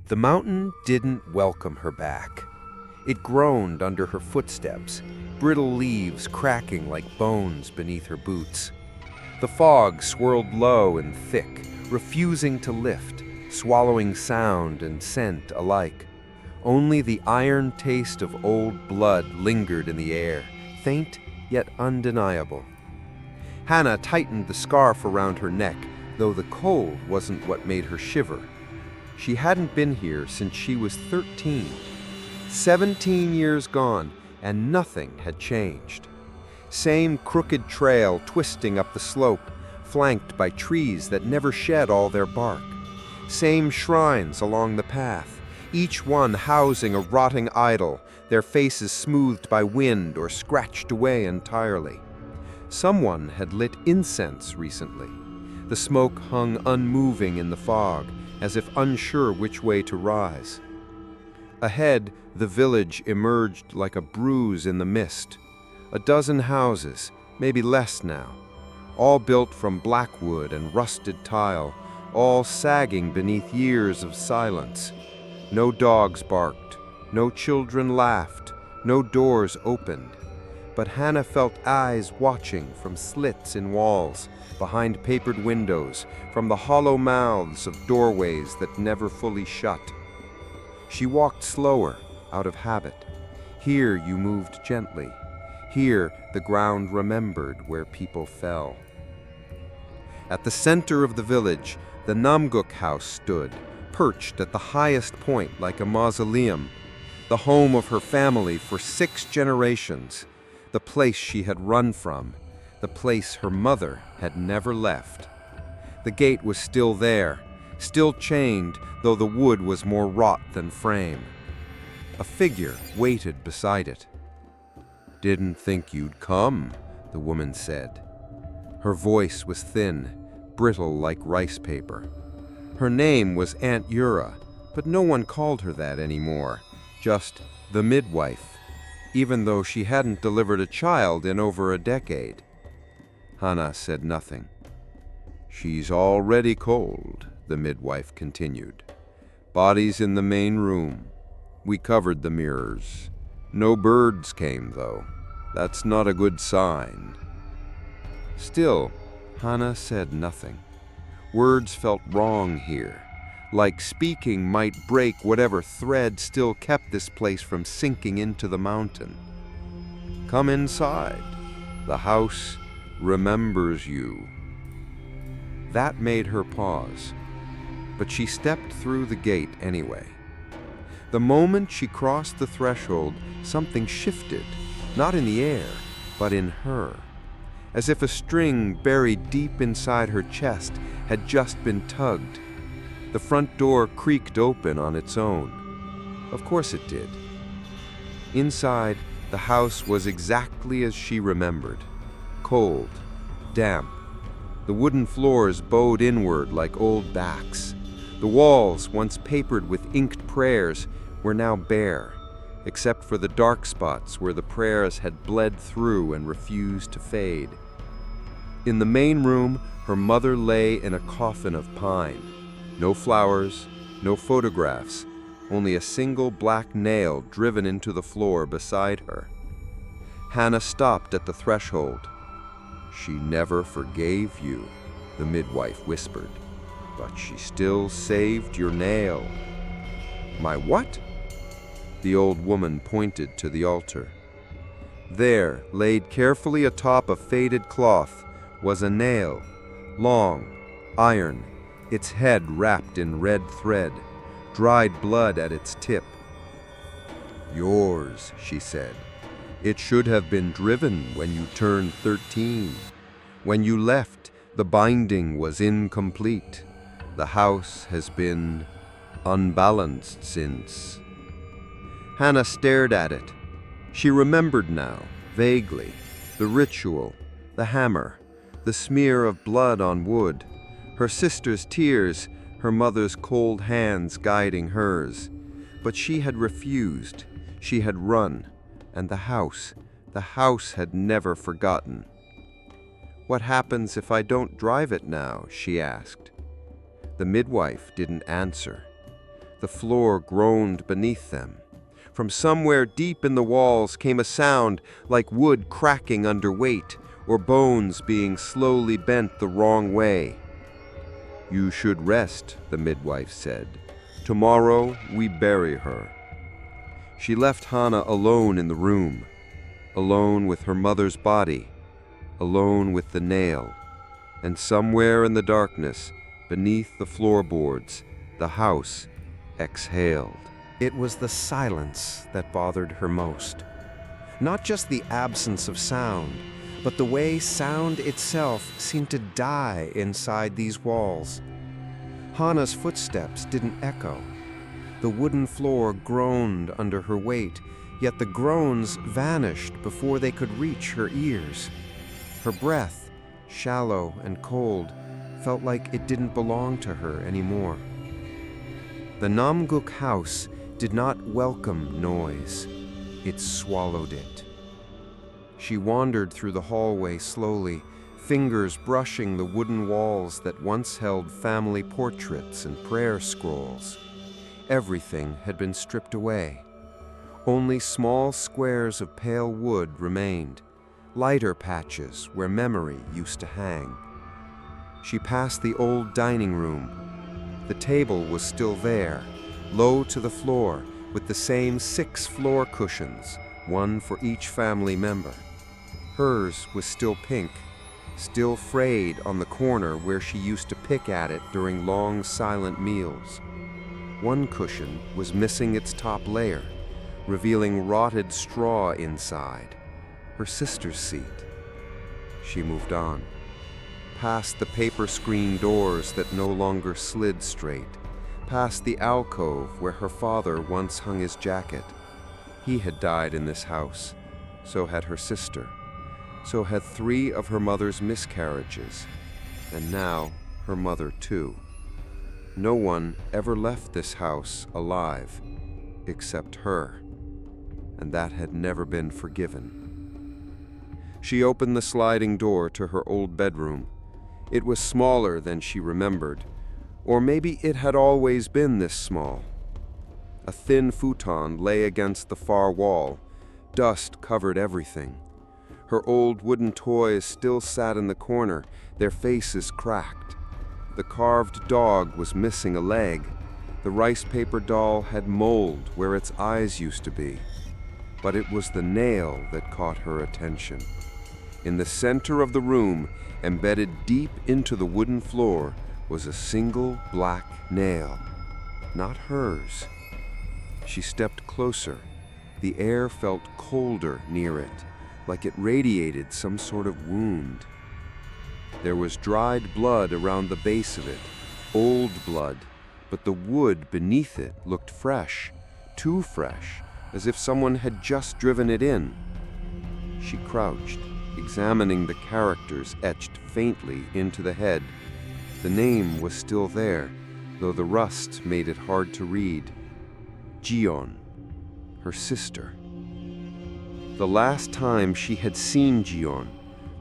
The mountain didn't welcome her back. It groaned under her footsteps, brittle leaves cracking like bones beneath her boots. The fog swirled low and thick, refusing to lift, swallowing sound and scent alike. Only the iron taste of old blood lingered in the air, faint yet undeniable. Hannah tightened the scarf around her neck, though the cold wasn't what made her shiver. She hadn't been here since she was 13. 17 years gone, and nothing had changed. Same crooked trail twisting up the slope, flanked by trees that never shed all their bark. Same shrines along the path, each one housing a rotting idol, their faces smoothed by wind or scratched away entirely. Someone had lit incense recently. The smoke hung unmoving in the fog, as if unsure which way to rise. Ahead, the village emerged like a bruise in the mist. A dozen houses, maybe less now, all built from black wood and rusted tile, all sagging beneath years of silence. No dogs barked, no children laughed, no doors opened. But Hannah felt eyes watching from slits in walls, behind papered windows, from the hollow mouths of doorways that never fully shut. She walked slower, out of habit. Here you moved gently. Here the ground remembered where people fell. At the center of the village, the Namguk house stood, perched at the highest point like a mausoleum, the home of her family for 6 generations, the place she had run from, the place her mother had never left. The gate was still there, still chained, though the wood was more wrought than frame. A figure waited beside it. "Didn't think you'd come," the woman said. Her voice was thin, brittle like rice paper. Her name was Aunt Yura, but no one called her that anymore, just the midwife, even though she hadn't delivered a child in over a decade. Hannah said nothing. "She's already cold," the midwife continued. "Body's in the main room. We covered the mirrors. No birds came, though. That's not a good sign." Still, Hannah said nothing. Words felt wrong here, like speaking might break whatever thread still kept this place from sinking into the mountain. "Come inside. The house remembers you." That made her pause, but she stepped through the gate anyway. The moment she crossed the threshold, something shifted, not in the air, but in her, as if a string buried deep inside her chest had just been tugged. The front door creaked open on its own. Of course it did. Inside, the house was exactly as she remembered. Cold, damp. The wooden floors bowed inward like old backs. The walls, once papered with inked prayers, were now bare, except for the dark spots where the prayers had bled through and refused to fade. In the main room, her mother lay in a coffin of pine. No flowers, no photographs, only a single black nail driven into the floor beside her. Hannah stopped at the threshold. "She never forgave you," the midwife whispered, "but she still saved your nail." "My what?" The old woman pointed to the altar. There, laid carefully atop a faded cloth, was a nail, long, iron, its head wrapped in red thread, dried blood at its tip. "Yours," she said. "It should have been driven when you turned 13. When you left, the binding was incomplete. The house has been unbalanced since." Hannah stared at it. She remembered now, vaguely, the ritual, the hammer, the smear of blood on wood, her sister's tears, her mother's cold hands guiding hers. But she had refused. She had run. And the house had never forgotten. "What happens if I don't drive it now?" she asked. The midwife didn't answer. The floor groaned beneath them. From somewhere deep in the walls came a sound like wood cracking under weight or bones being slowly bent the wrong way. "You should rest," the midwife said. "Tomorrow we bury her." She left Hannah alone in the room, alone with her mother's body, alone with the nail, and somewhere in the darkness, beneath the floorboards, the house exhaled. It was the silence that bothered her most. Not just the absence of sound, but the way sound itself seemed to die inside these walls. Hannah's footsteps didn't echo. The wooden floor groaned under her weight, yet the groans vanished before they could reach her ears. Her breath, shallow and cold, felt like it didn't belong to her anymore. The Namguk house did not welcome noise. It swallowed it. She wandered through the hallway slowly, fingers brushing the wooden walls that once held family portraits and prayer scrolls. Everything had been stripped away. Only small squares of pale wood remained, lighter patches where memory used to hang. She passed the old dining room. The table was still there, low to the floor, with the same 6 floor cushions, one for each family member. Hers was still pink, still frayed on the corner where she used to pick at it during long, silent meals. One cushion was missing its top layer, revealing rotted straw inside. Her sister's seat. She moved on, past the paper screen doors that no longer slid straight, past the alcove where her father once hung his jacket. He had died in this house. So had her sister. So had 3 of her mother's miscarriages. And now her mother too. No one ever left this house alive, except her. And that had never been forgiven. She opened the sliding door to her old bedroom. It was smaller than she remembered, or maybe it had always been this small. A thin futon lay against the far wall. Dust covered everything. Her old wooden toys still sat in the corner, their faces cracked. The carved dog was missing a leg. The rice paper doll had mold where its eyes used to be. But it was the nail that caught her attention. In the center of the room, embedded deep into the wooden floor, was a single black nail. Not hers. She stepped closer. The air felt colder near it, like it radiated some sort of wound. There was dried blood around the base of it, old blood, but the wood beneath it looked fresh, too fresh, as if someone had just driven it in. She crouched, examining the characters etched faintly into the head. The name was still there, though the rust made it hard to read. Jion, her sister. The last time she had seen Jion,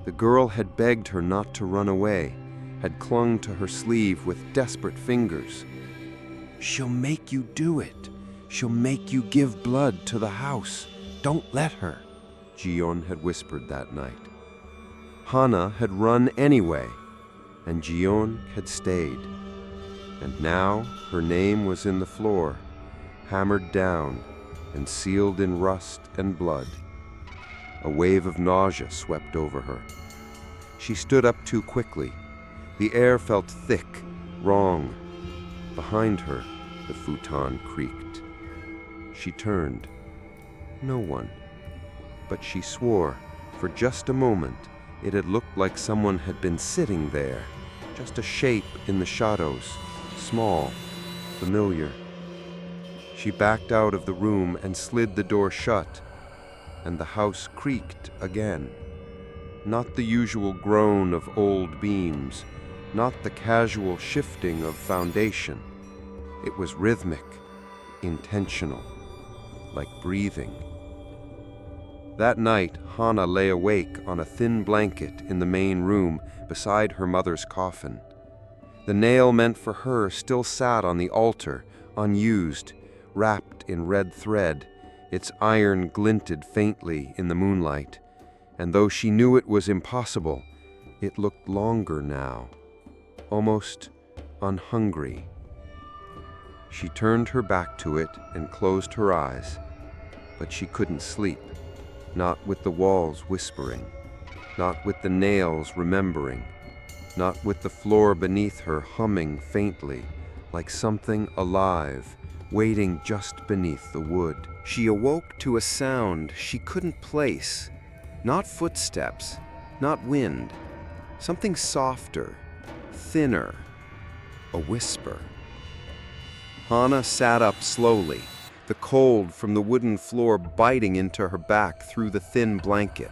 the girl had begged her not to run away, had clung to her sleeve with desperate fingers. "She'll make you do it. She'll make you give blood to the house. Don't let her," Jion had whispered that night. Hannah had run anyway, and Jion had stayed. And now her name was in the floor, hammered down and sealed in rust and blood. A wave of nausea swept over her. She stood up too quickly. The air felt thick, wrong. Behind her, the futon creaked. She turned. No one. But she swore, for just a moment, it had looked like someone had been sitting there, just a shape in the shadows, small, familiar. She backed out of the room and slid the door shut, and the house creaked again. Not the usual groan of old beams, not the casual shifting of foundation. It was rhythmic, intentional, like breathing. That night, Hannah lay awake on a thin blanket in the main room beside her mother's coffin. The nail meant for her still sat on the altar, unused, wrapped in red thread. Its iron glinted faintly in the moonlight, and though she knew it was impossible, it looked longer now, almost unhungry. She turned her back to it and closed her eyes, but she couldn't sleep, not with the walls whispering, not with the nails remembering, not with the floor beneath her humming faintly, like something alive, waiting just beneath the wood. She awoke to a sound she couldn't place, not footsteps, not wind, something softer, thinner, a whisper. Hannah sat up slowly, the cold from the wooden floor biting into her back through the thin blanket.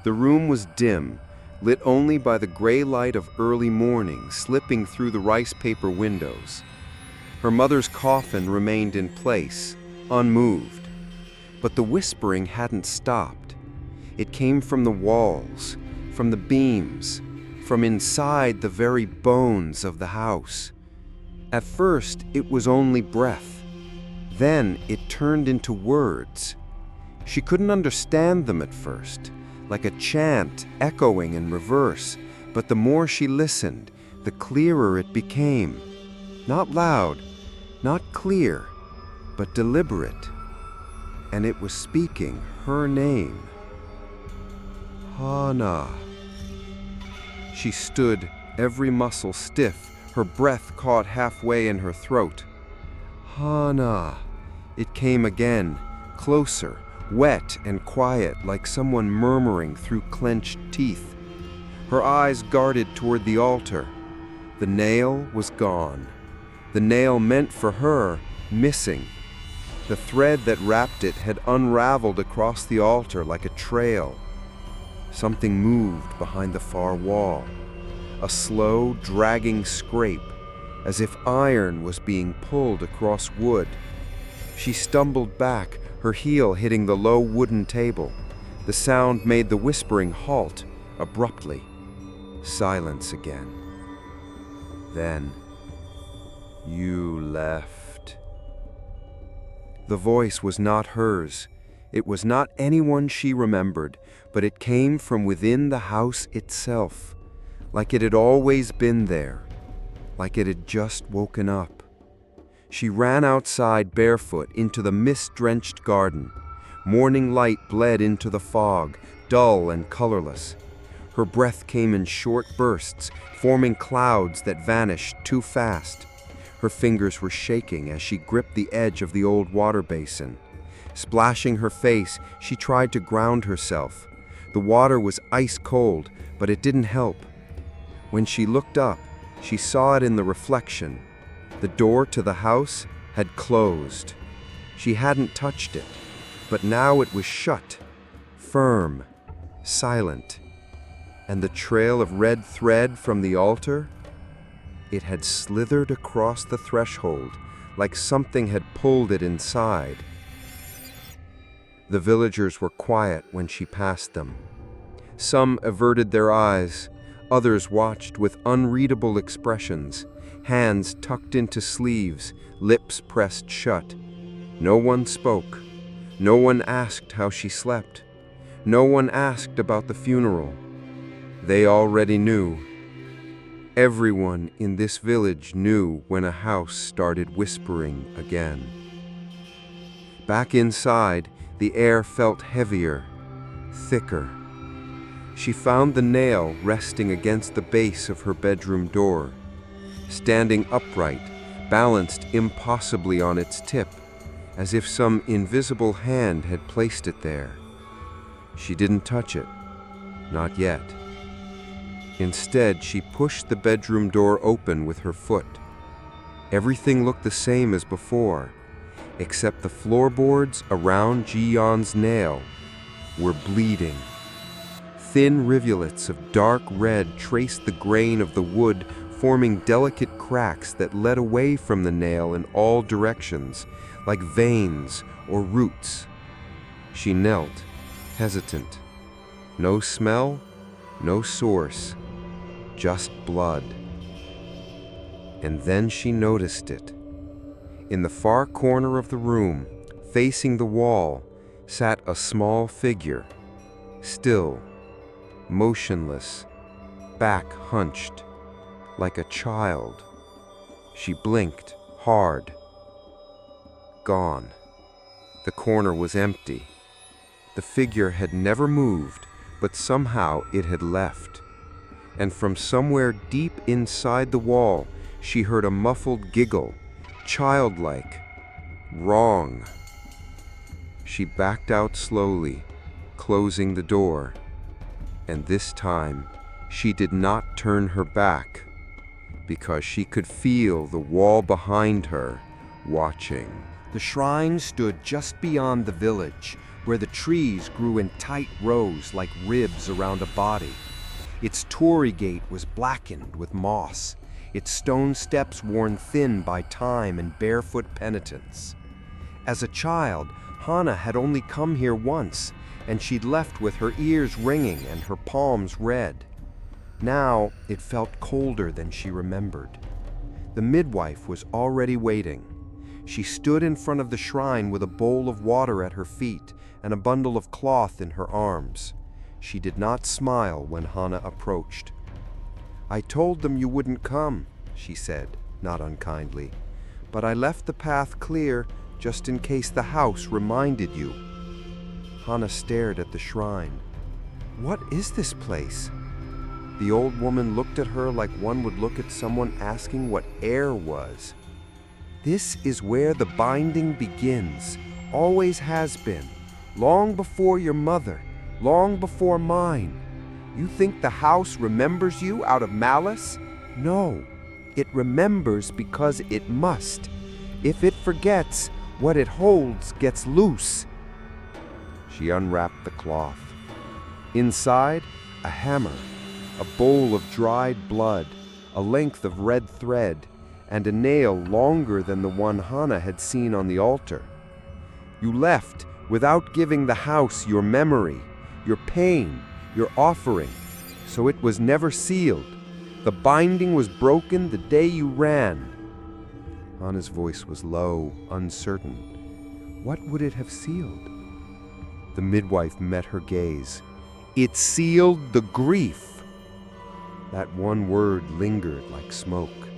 The room was dim, lit only by the gray light of early morning slipping through the rice paper windows. Her mother's coffin remained in place, unmoved. But the whispering hadn't stopped. It came from the walls, from the beams, from inside the very bones of the house. At first, it was only breath. Then it turned into words. She couldn't understand them at first, like a chant echoing in reverse, but the more she listened, the clearer it became. Not loud, not clear, but deliberate. And it was speaking her name. Hannah. She stood, every muscle stiff, her breath caught halfway in her throat. Hannah. It came again, closer, wet and quiet, like someone murmuring through clenched teeth. Her eyes guarded toward the altar. The nail was gone. The nail meant for her, missing. The thread that wrapped it had unraveled across the altar like a trail. Something moved behind the far wall, a slow, dragging scrape, as if iron was being pulled across wood. She stumbled back, her heel hitting the low wooden table. The sound made the whispering halt abruptly. Silence again. Then, "You left." The voice was not hers. It was not anyone she remembered, but it came from within the house itself, like it had always been there, like it had just woken up. She ran outside barefoot into the mist-drenched garden. Morning light bled into the fog, dull and colorless. Her breath came in short bursts, forming clouds that vanished too fast. Her fingers were shaking as she gripped the edge of the old water basin. Splashing her face, she tried to ground herself. The water was ice cold, but it didn't help. When she looked up, she saw it in the reflection. The door to the house had closed. She hadn't touched it, but now it was shut, firm, silent. And the trail of red thread from the altar? It had slithered across the threshold, like something had pulled it inside. The villagers were quiet when she passed them. Some averted their eyes, others watched with unreadable expressions, hands tucked into sleeves, lips pressed shut. No one spoke. No one asked how she slept. No one asked about the funeral. They already knew. Everyone in this village knew when a house started whispering again. Back inside, the air felt heavier, thicker. She found the nail resting against the base of her bedroom door, standing upright, balanced impossibly on its tip, as if some invisible hand had placed it there. She didn't touch it, not yet. Instead, she pushed the bedroom door open with her foot. Everything looked the same as before, except the floorboards around Ji-yeon's nail were bleeding. Thin rivulets of dark red traced the grain of the wood, forming delicate cracks that led away from the nail in all directions, like veins or roots. She knelt, hesitant. No smell, no source, just blood. And then she noticed it. In the far corner of the room, facing the wall, sat a small figure, still, motionless, back hunched, like a child. She blinked hard. Gone. The corner was empty. The figure had never moved, but somehow it had left. And from somewhere deep inside the wall, she heard a muffled giggle, childlike. Wrong. She backed out slowly, closing the door. And this time, she did not turn her back, because she could feel the wall behind her watching. The shrine stood just beyond the village, where the trees grew in tight rows like ribs around a body. Its torii gate was blackened with moss, its stone steps worn thin by time and barefoot penitence. As a child, Hannah had only come here once, and she'd left with her ears ringing and her palms red. Now it felt colder than she remembered. The midwife was already waiting. She stood in front of the shrine with a bowl of water at her feet and a bundle of cloth in her arms. She did not smile when Hannah approached. "I told them you wouldn't come," she said, not unkindly, "but I left the path clear just in case the house reminded you." Hannah stared at the shrine. "What is this place?" The old woman looked at her like one would look at someone asking what air was. "This is where the binding begins, always has been, long before your mother, long before mine. You think the house remembers you out of malice? No, it remembers because it must. If it forgets, what it holds gets loose." She unwrapped the cloth. Inside, a hammer, a bowl of dried blood, a length of red thread, and a nail longer than the one Hannah had seen on the altar. "You left without giving the house your memory, your pain, your offering, so it was never sealed. The binding was broken the day you ran." Hannah's voice was low, uncertain. What would it have sealed? The midwife met her gaze. "It sealed the grief." That one word lingered like smoke.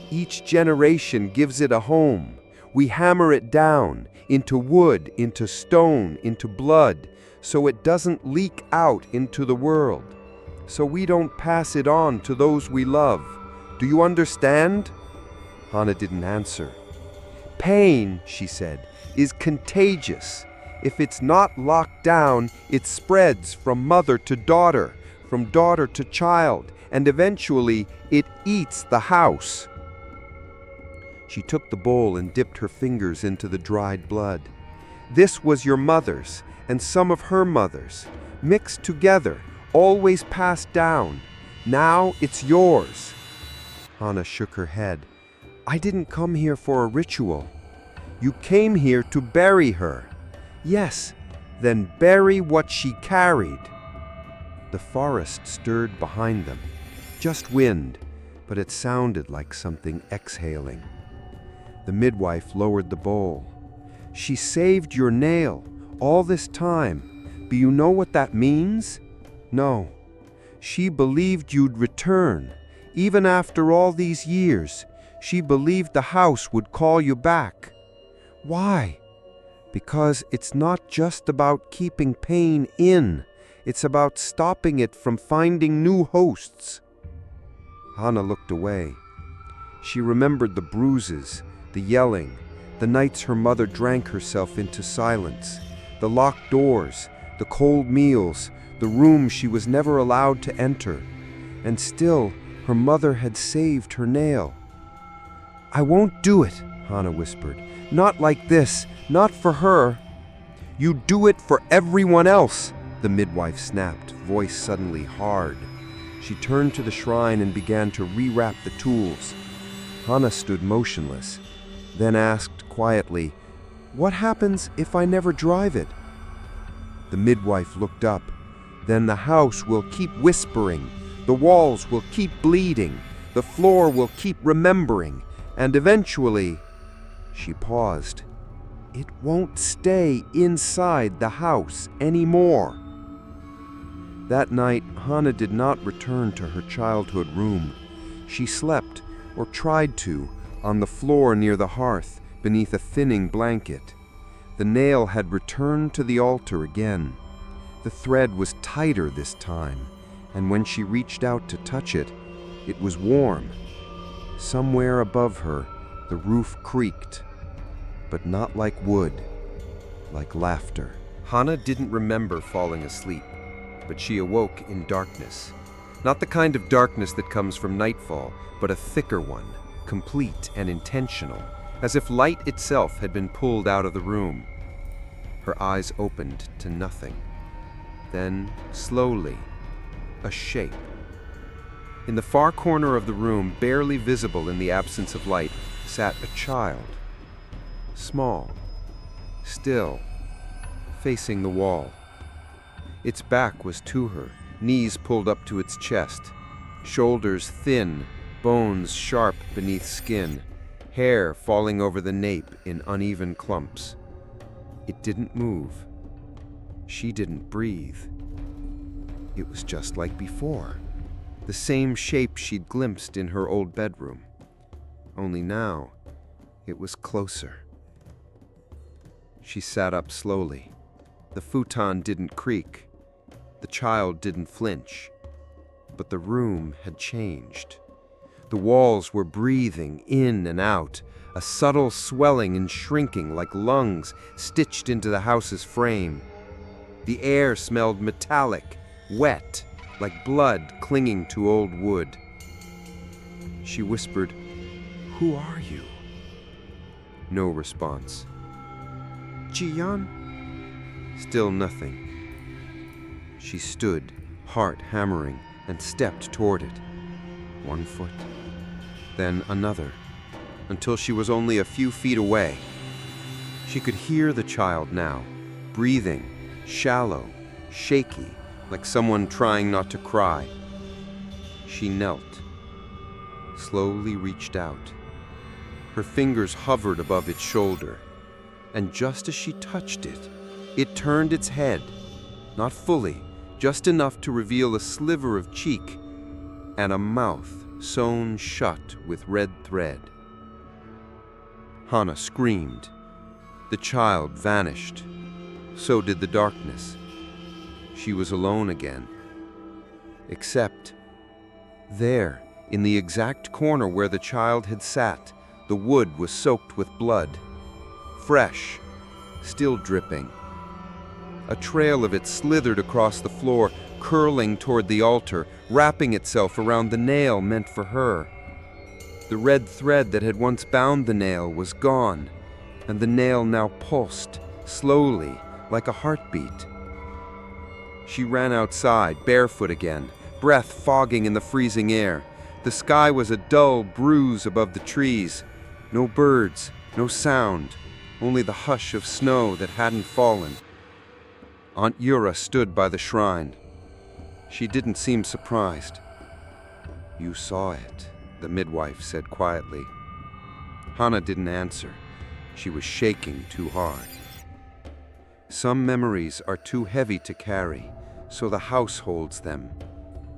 "Each generation gives it a home. We hammer it down, into wood, into stone, into blood, so it doesn't leak out into the world, so we don't pass it on to those we love. Do you understand?" Hannah didn't answer. "Pain," she said, "is contagious. If it's not locked down, it spreads from mother to daughter, from daughter to child, and eventually it eats the house." She took the bowl and dipped her fingers into the dried blood. "This was your mother's, and some of her mother's, mixed together, always passed down. Now it's yours." Hannah shook her head. "I didn't come here for a ritual." "You came here to bury her." "Yes, then bury what she carried." The forest stirred behind them. Just wind, but it sounded like something exhaling. The midwife lowered the bowl. "She saved your nail all this time. Do you know what that means?" "No." "She believed you'd return. Even after all these years, she believed the house would call you back." "Why?" "Because it's not just about keeping pain in. It's about stopping it from finding new hosts." Hannah looked away. She remembered the bruises, the yelling, the nights her mother drank herself into silence, the locked doors, the cold meals, the rooms she was never allowed to enter. And still, her mother had saved her nail. "I won't do it," Hannah whispered. "Not like this, not for her." "You do it for everyone else," the midwife snapped, voice suddenly hard. She turned to the shrine and began to rewrap the tools. Hannah stood motionless, then asked quietly, "What happens if I never drive it?" The midwife looked up. "Then the house will keep whispering, the walls will keep bleeding, the floor will keep remembering, and eventually..." She paused. It won't stay inside the house anymore. That night, Hannah did not return to her childhood room. She slept, or tried to, on the floor near the hearth, beneath a thinning blanket. The nail had returned to the altar again. The thread was tighter this time, and when she reached out to touch it, it was warm. Somewhere above her, the roof creaked, but not like wood, like laughter. Hannah didn't remember falling asleep, but she awoke in darkness. Not the kind of darkness that comes from nightfall, but a thicker one, complete and intentional, as if light itself had been pulled out of the room. Her eyes opened to nothing. Then, slowly, a shape. In the far corner of the room, barely visible in the absence of light, sat a child. Small, still, facing the wall. Its back was to her, knees pulled up to its chest, shoulders thin, bones sharp beneath skin, hair falling over the nape in uneven clumps. It didn't move. She didn't breathe. It was just like before, the same shape she'd glimpsed in her old bedroom. Only now, it was closer. She sat up slowly. The futon didn't creak. The child didn't flinch. But the room had changed. The walls were breathing in and out, a subtle swelling and shrinking like lungs stitched into the house's frame. The air smelled metallic, wet, like blood clinging to old wood. She whispered, "Who are you?" No response. "Jiyan?" Still nothing. She stood, heart hammering, and stepped toward it. One foot, then another, until she was only a few feet away. She could hear the child now, breathing, shallow, shaky, like someone trying not to cry. She knelt, slowly reached out. Her fingers hovered above its shoulder, and just as she touched it, it turned its head, not fully, just enough to reveal a sliver of cheek and a mouth sewn shut with red thread. Hannah screamed. The child vanished. So did the darkness. She was alone again. Except, there, in the exact corner where the child had sat, the wood was soaked with blood. Fresh, still dripping. A trail of it slithered across the floor, curling toward the altar, wrapping itself around the nail meant for her. The red thread that had once bound the nail was gone, and the nail now pulsed, slowly, like a heartbeat. She ran outside, barefoot again, breath fogging in the freezing air. The sky was a dull bruise above the trees. No birds, no sound, only the hush of snow that hadn't fallen. Aunt Yura stood by the shrine. She didn't seem surprised. "You saw it," the midwife said quietly. Hannah didn't answer. She was shaking too hard. Some memories are too heavy to carry, so the house holds them.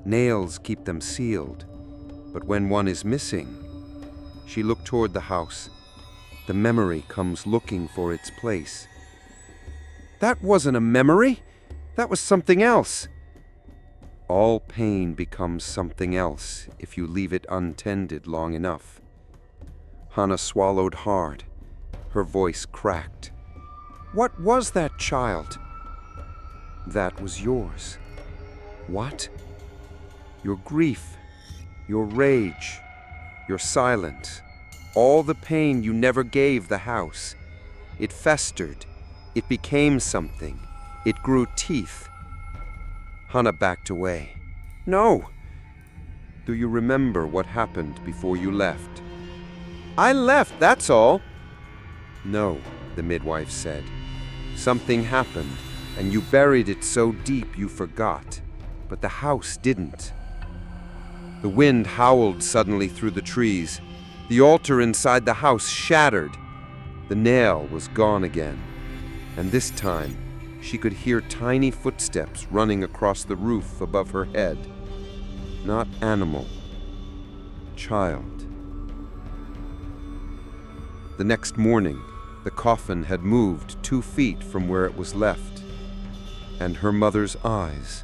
Nails keep them sealed. But when one is missing, she looked toward the house. The memory comes looking for its place. "That wasn't a memory. That was something else." All pain becomes something else if you leave it untended long enough. Hannah swallowed hard. Her voice cracked. "What was that child?" "That was yours." "What?" "Your grief, your rage, your silence, all the pain you never gave the house. It festered. It became something. It grew teeth." Hannah backed away. "No." "Do you remember what happened before you left?" "I left, that's all." "No," the midwife said. "Something happened, and you buried it so deep you forgot. But the house didn't." The wind howled suddenly through the trees. The altar inside the house shattered. The nail was gone again, and this time she could hear tiny footsteps running across the roof above her head. Not animal, child. The next morning, the coffin had moved 2 feet from where it was left, and her mother's eyes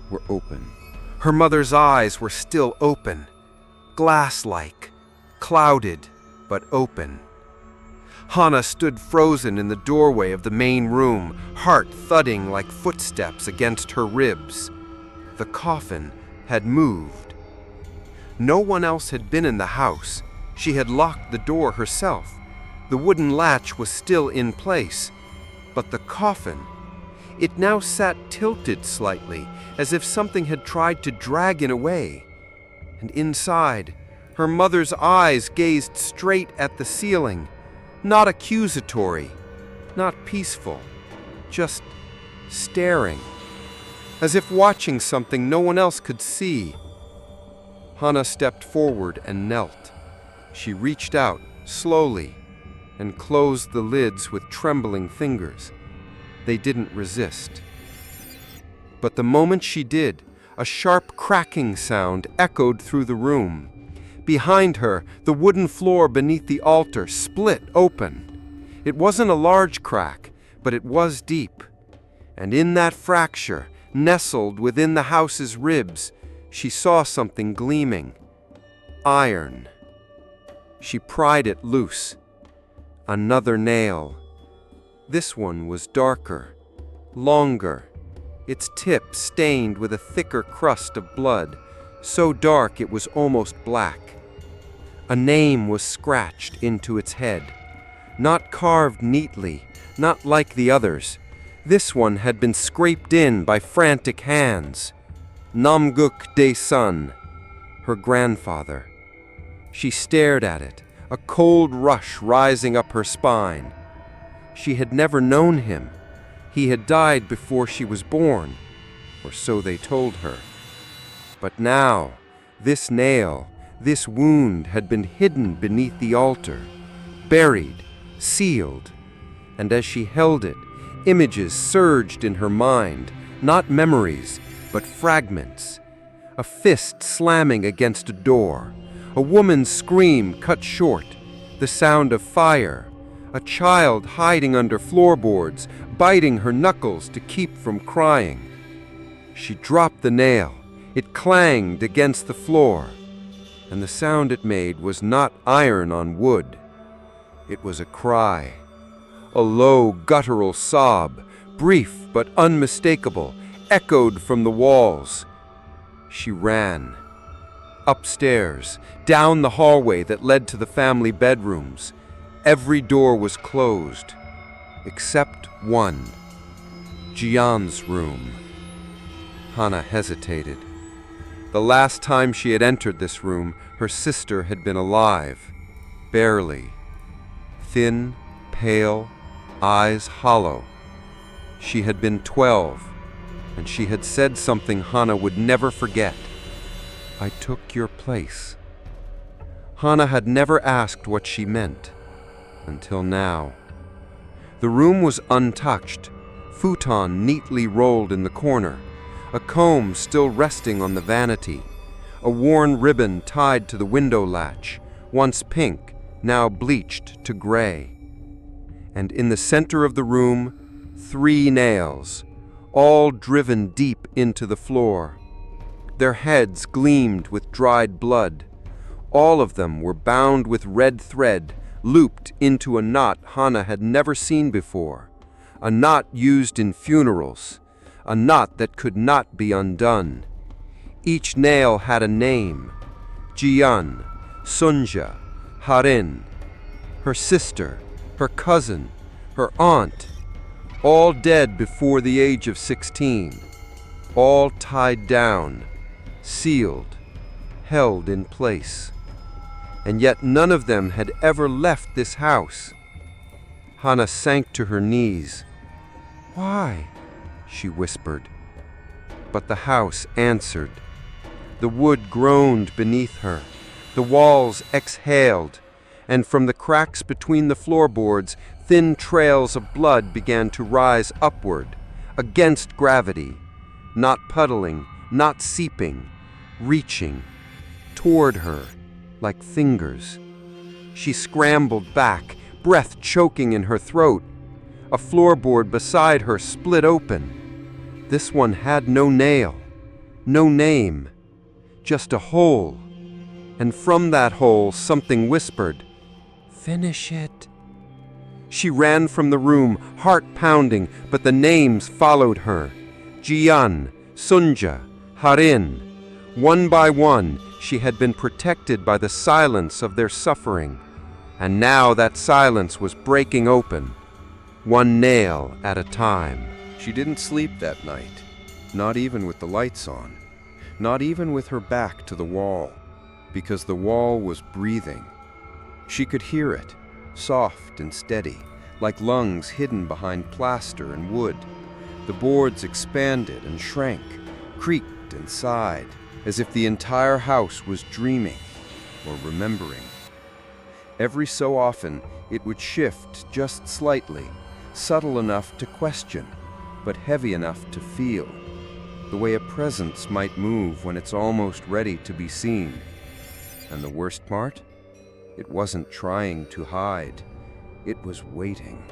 were open. Her mother's eyes were still open, glass-like, clouded, but open. Hannah stood frozen in the doorway of the main room, heart thudding like footsteps against her ribs. The coffin had moved. No one else had been in the house. She had locked the door herself. The wooden latch was still in place. But the coffin, it now sat tilted slightly, as if something had tried to drag it away. And inside, her mother's eyes gazed straight at the ceiling, not accusatory, not peaceful, just staring, as if watching something no one else could see. Hannah stepped forward and knelt. She reached out, slowly, and closed the lids with trembling fingers. They didn't resist. But the moment she did, a sharp cracking sound echoed through the room. Behind her, the wooden floor beneath the altar split open. It wasn't a large crack, but it was deep. And in that fracture, nestled within the house's ribs, she saw something gleaming. Iron. She pried it loose. Another nail. This one was darker, longer, its tip stained with a thicker crust of blood, so dark it was almost black. A name was scratched into its head, not carved neatly, not like the others. This one had been scraped in by frantic hands. Namguk De Sun, her grandfather. She stared at it, a cold rush rising up her spine. She had never known him. He had died before she was born, or so they told her. But now, this nail, this wound had been hidden beneath the altar, buried, sealed, and as she held it, images surged in her mind, not memories, but fragments. A fist slamming against a door, a woman's scream cut short, the sound of fire, a child hiding under floorboards, biting her knuckles to keep from crying. She dropped the nail. It clanged against the floor, and the sound it made was not iron on wood. It was a cry, a low, guttural sob, brief but unmistakable, echoed from the walls. She ran. Upstairs, down the hallway that led to the family bedrooms. Every door was closed, except one. Jian's room. Hannah hesitated. The last time she had entered this room, her sister had been alive. Barely. Thin, pale, eyes hollow. She had been 12, and she had said something Hannah would never forget. "I took your place." Hannah had never asked what she meant, until now. The room was untouched, futon neatly rolled in the corner, a comb still resting on the vanity, a worn ribbon tied to the window latch, once pink, now bleached to gray. And in the center of the room, 3 nails, all driven deep into the floor. Their heads gleamed with dried blood. All of them were bound with red thread, looped into a knot Hannah had never seen before, a knot used in funerals, a knot that could not be undone. Each nail had a name: Jian, Sunja, Harin, her sister, her cousin, her aunt, all dead before the age of 16, all tied down, sealed, held in place. And yet none of them had ever left this house. Hannah sank to her knees. "Why?" she whispered. But the house answered. The wood groaned beneath her. The walls exhaled, and from the cracks between the floorboards, thin trails of blood began to rise upward, against gravity, not puddling, not seeping, reaching toward her like fingers. She scrambled back, breath choking in her throat. A floorboard beside her split open. This one had no nail, no name, just a hole. And from that hole something whispered, "Finish it." She ran from the room, heart pounding, but the names followed her. Jian, Sunja, Harin. One by one, she had been protected by the silence of their suffering. And now that silence was breaking open, one nail at a time. She didn't sleep that night, not even with the lights on, not even with her back to the wall, because the wall was breathing. She could hear it, soft and steady, like lungs hidden behind plaster and wood. The boards expanded and shrank, creaked and sighed, as if the entire house was dreaming or remembering. Every so often, it would shift just slightly, subtle enough to question, but heavy enough to feel, the way a presence might move when it's almost ready to be seen. And the worst part? It wasn't trying to hide. It was waiting.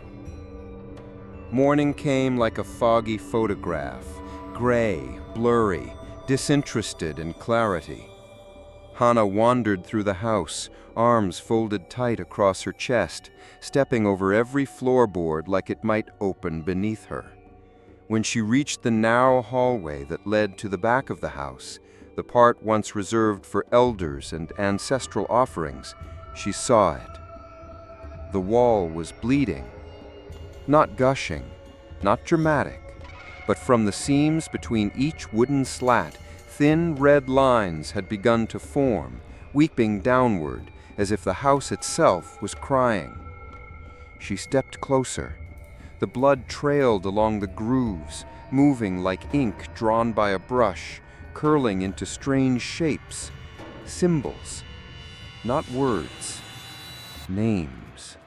Morning came like a foggy photograph, gray, blurry, disinterested in clarity. Hana wandered through the house, arms folded tight across her chest, stepping over every floorboard like it might open beneath her. When she reached the narrow hallway that led to the back of the house, the part once reserved for elders and ancestral offerings, she saw it. The wall was bleeding, not gushing, not dramatic, but from the seams between each wooden slat, thin red lines had begun to form, weeping downward, as if the house itself was crying. She stepped closer. The blood trailed along the grooves, moving like ink drawn by a brush, curling into strange shapes, symbols, not words, names,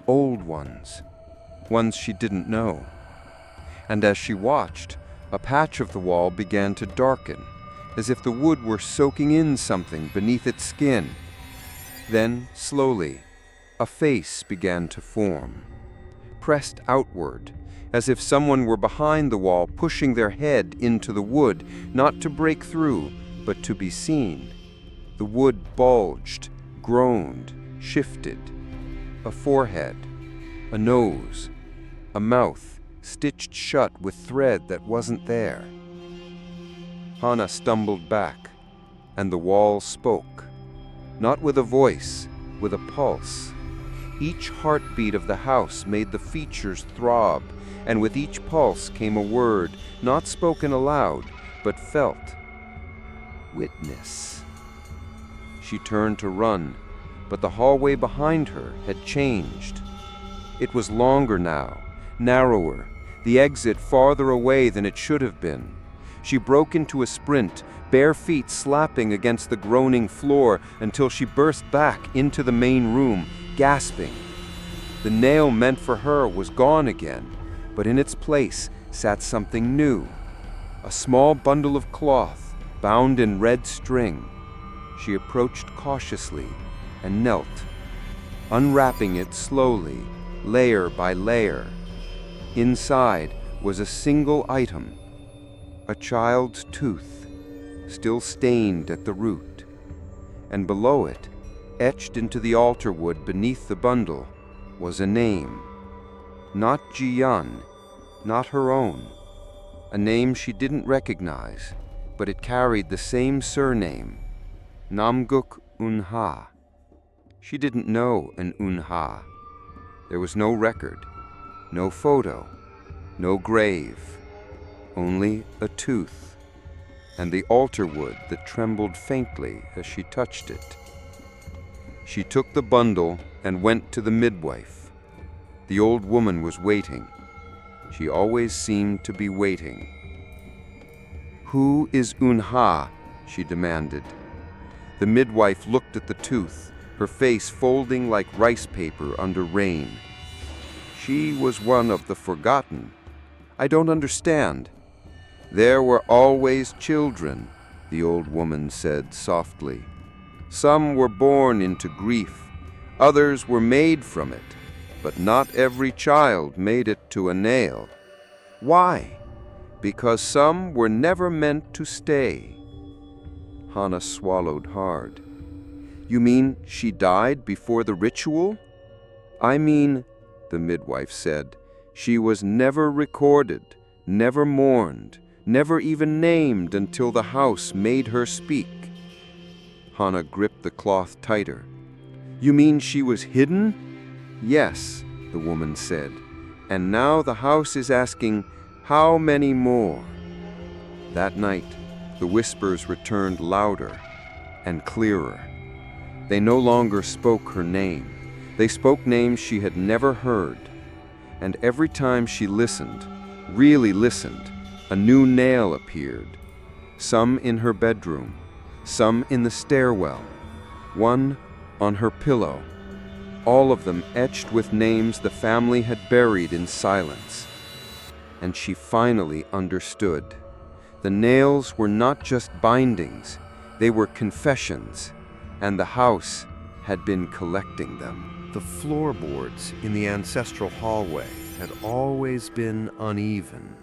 old ones she didn't know. And as she watched, a patch of the wall began to darken, as if the wood were soaking in something beneath its skin. Then, slowly, a face began to form, pressed outward, as if someone were behind the wall pushing their head into the wood, not to break through, but to be seen. The wood bulged, groaned, shifted. A forehead, a nose, a mouth stitched shut with thread that wasn't there. Hana stumbled back, and the wall spoke, not with a voice, with a pulse. Each heartbeat of the house made the features throb, and with each pulse came a word, not spoken aloud, but felt. Witness. She turned to run, but the hallway behind her had changed. It was longer now, narrower, the exit farther away than it should have been. She broke into a sprint, bare feet slapping against the groaning floor until she burst back into the main room, gasping. The nail meant for her was gone again, but in its place sat something new. A small bundle of cloth, bound in red string. She approached cautiously and knelt, unwrapping it slowly, layer by layer. Inside was a single item, a child's tooth, still stained at the root. And below it, etched into the altar wood beneath the bundle, was a name. Not Jian, not her own. A name she didn't recognize, but it carried the same surname, Namguk Unha. She didn't know an Unha. There was no record, no photo, no grave, only a tooth, and the altar wood that trembled faintly as she touched it. She took the bundle and went to the midwife. The old woman was waiting. She always seemed to be waiting. "Who is Unha?" she demanded. The midwife looked at the tooth, her face folding like rice paper under rain. She was one of the forgotten. I don't understand. There were always children, the old woman said softly. Some were born into grief, others were made from it, but not every child made it to a nail. Why? Because some were never meant to stay. Hannah swallowed hard. You mean she died before the ritual? I mean, the midwife said, she was never recorded, never mourned, never even named until the house made her speak. Hannah gripped the cloth tighter. You mean she was hidden? Yes, the woman said, and now the house is asking, how many more? That night, the whispers returned louder and clearer. They no longer spoke her name. They spoke names she had never heard. And every time she listened, really listened, a new nail appeared. Some in her bedroom, some in the stairwell, one on her pillow, all of them etched with names the family had buried in silence. And she finally understood. The nails were not just bindings, they were confessions, and the house had been collecting them. The floorboards in the ancestral hallway had always been uneven.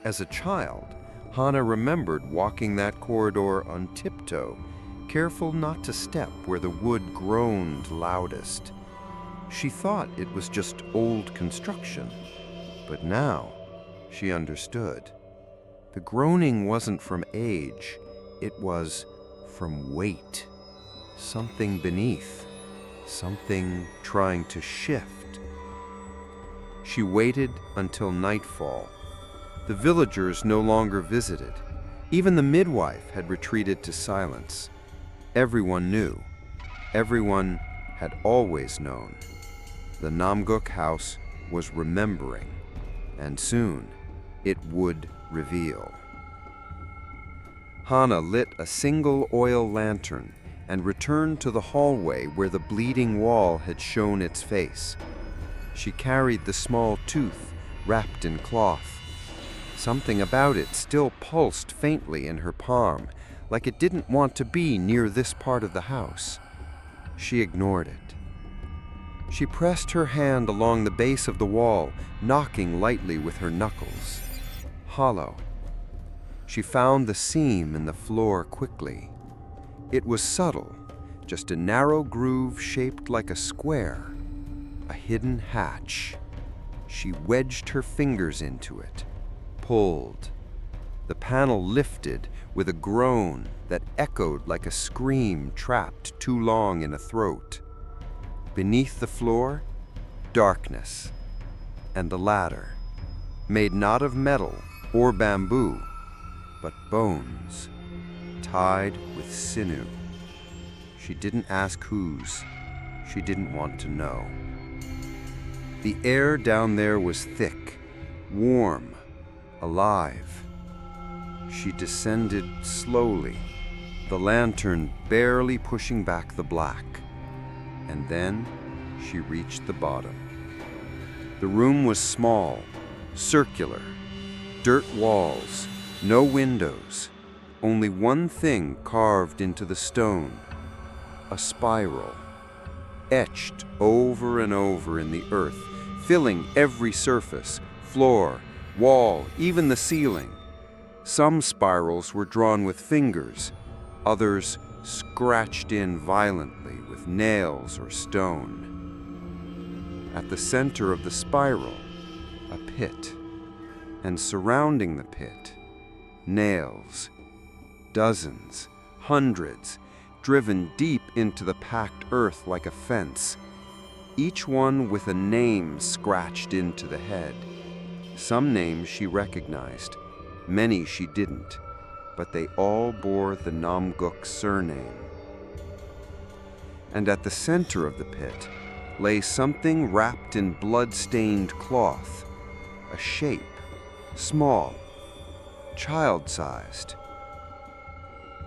As a child, Hannah remembered walking that corridor on tiptoe, careful not to step where the wood groaned loudest. She thought it was just old construction, but now she understood. The groaning wasn't from age, it was from weight. Something beneath, something trying to shift. She waited until nightfall. The villagers no longer visited. Even the midwife had retreated to silence. Everyone knew. Everyone had always known. The Namguk house was remembering, and soon it would reveal. Hannah lit a single oil lantern and returned to the hallway where the bleeding wall had shown its face. She carried the small tooth wrapped in cloth. Something about it still pulsed faintly in her palm, like it didn't want to be near this part of the house. She ignored it. She pressed her hand along the base of the wall, knocking lightly with her knuckles. Hollow. She found the seam in the floor quickly. It was subtle, just a narrow groove shaped like a square, a hidden hatch. She wedged her fingers into it, pulled. The panel lifted with a groan that echoed like a scream trapped too long in a throat. Beneath the floor, darkness, and the ladder, made not of metal or bamboo, but bones, tied with sinew. She didn't ask whose. She didn't want to know. The air down there was thick, warm, alive. She descended slowly, the lantern barely pushing back the black. And then she reached the bottom. The room was small, circular, dirt walls, no windows, only one thing carved into the stone, a spiral, etched over and over in the earth, filling every surface, floor, wall, even the ceiling. Some spirals were drawn with fingers, others scratched in violently with nails or stone. At the center of the spiral, a pit, and surrounding the pit, nails, dozens, hundreds, driven deep into the packed earth like a fence, each one with a name scratched into the head. Some names she recognized, many she didn't, but they all bore the Namguk surname. And at the center of the pit lay something wrapped in blood-stained cloth, a shape, small, child-sized.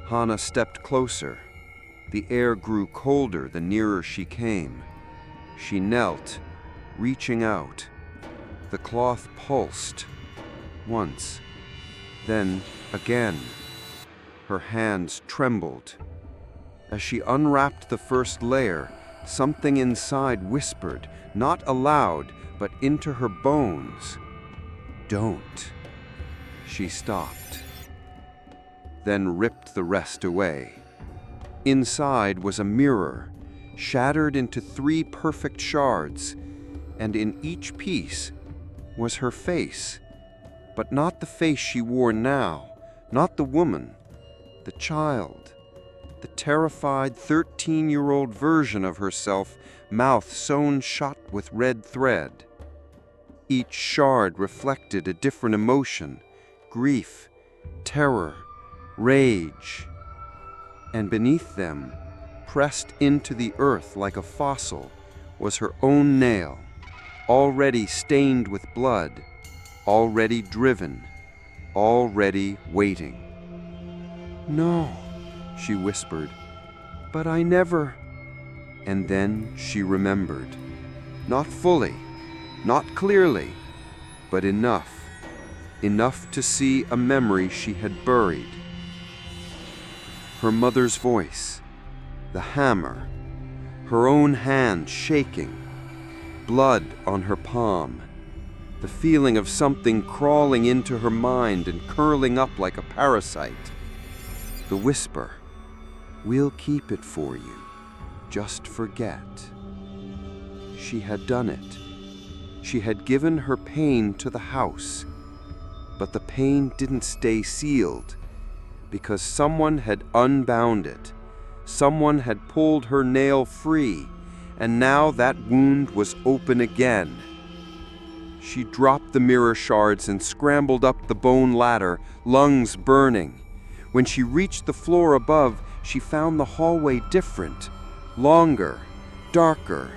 Hannah stepped closer. The air grew colder the nearer she came. She knelt, reaching out. The cloth pulsed. Once, then again. Her hands trembled. As she unwrapped the first layer, something inside whispered, not aloud, but into her bones. "Don't." She stopped, then ripped the rest away. Inside was a mirror, shattered into 3 perfect shards, and in each piece was her face, but not the face she wore now, not the woman, the child, the terrified 13-year-old version of herself, mouth sewn shut with red thread. Each shard reflected a different emotion: grief, terror, rage. And beneath them, pressed into the earth like a fossil, was her own nail, already stained with blood, already driven, already waiting. "No," she whispered, "but I never—" And then she remembered. Not fully, not clearly, but enough to see a memory she had buried. Her mother's voice, the hammer, her own hand shaking, blood on her palm, the feeling of something crawling into her mind and curling up like a parasite. The whisper, "We'll keep it for you, just forget." She had done it. She had given her pain to the house, but the pain didn't stay sealed, because someone had unbound it. Someone had pulled her nail free, and now that wound was open again. She dropped the mirror shards and scrambled up the bone ladder, lungs burning. When she reached the floor above, she found the hallway different, longer, darker.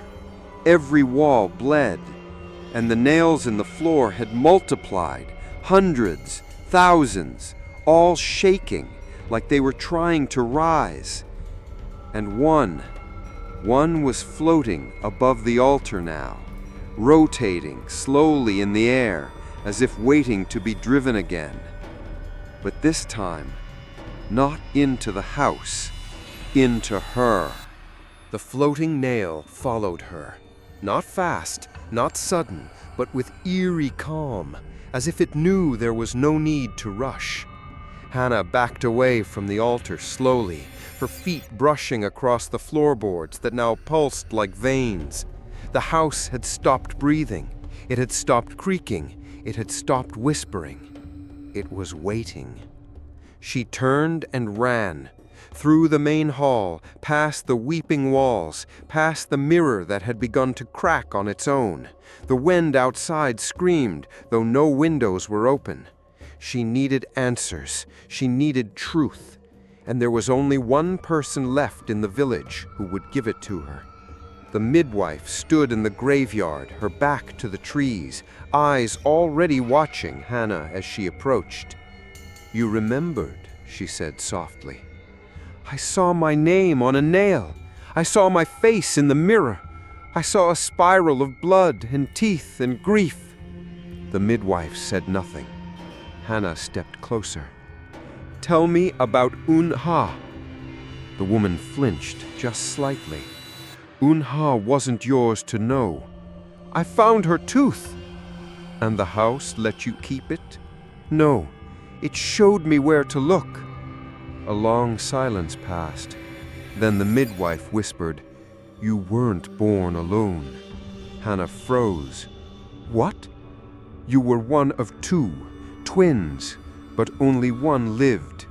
Every wall bled, and the nails in the floor had multiplied, hundreds, thousands, all shaking like they were trying to rise. And one was floating above the altar now, rotating slowly in the air as if waiting to be driven again. But this time, not into the house, into her. The floating nail followed her, not fast, not sudden, but with eerie calm, as if it knew there was no need to rush. Hannah backed away from the altar slowly, her feet brushing across the floorboards that now pulsed like veins. The house had stopped breathing. It had stopped creaking. It had stopped whispering. It was waiting. She turned and ran, through the main hall, past the weeping walls, past the mirror that had begun to crack on its own. The wind outside screamed, though no windows were open. She needed answers. She needed truth. And there was only one person left in the village who would give it to her. The midwife stood in the graveyard, her back to the trees, eyes already watching Hannah as she approached. "You remembered," she said softly. "I saw my name on a nail. I saw my face in the mirror. I saw a spiral of blood and teeth and grief." The midwife said nothing. Hannah stepped closer. "Tell me about Unha." The woman flinched just slightly. "Unha wasn't yours to know. I found her tooth." "And the house let you keep it?" "No, it showed me where to look." A long silence passed. Then the midwife whispered, "You weren't born alone." Hannah froze. "What?" "You were one of 2, twins, but only one lived."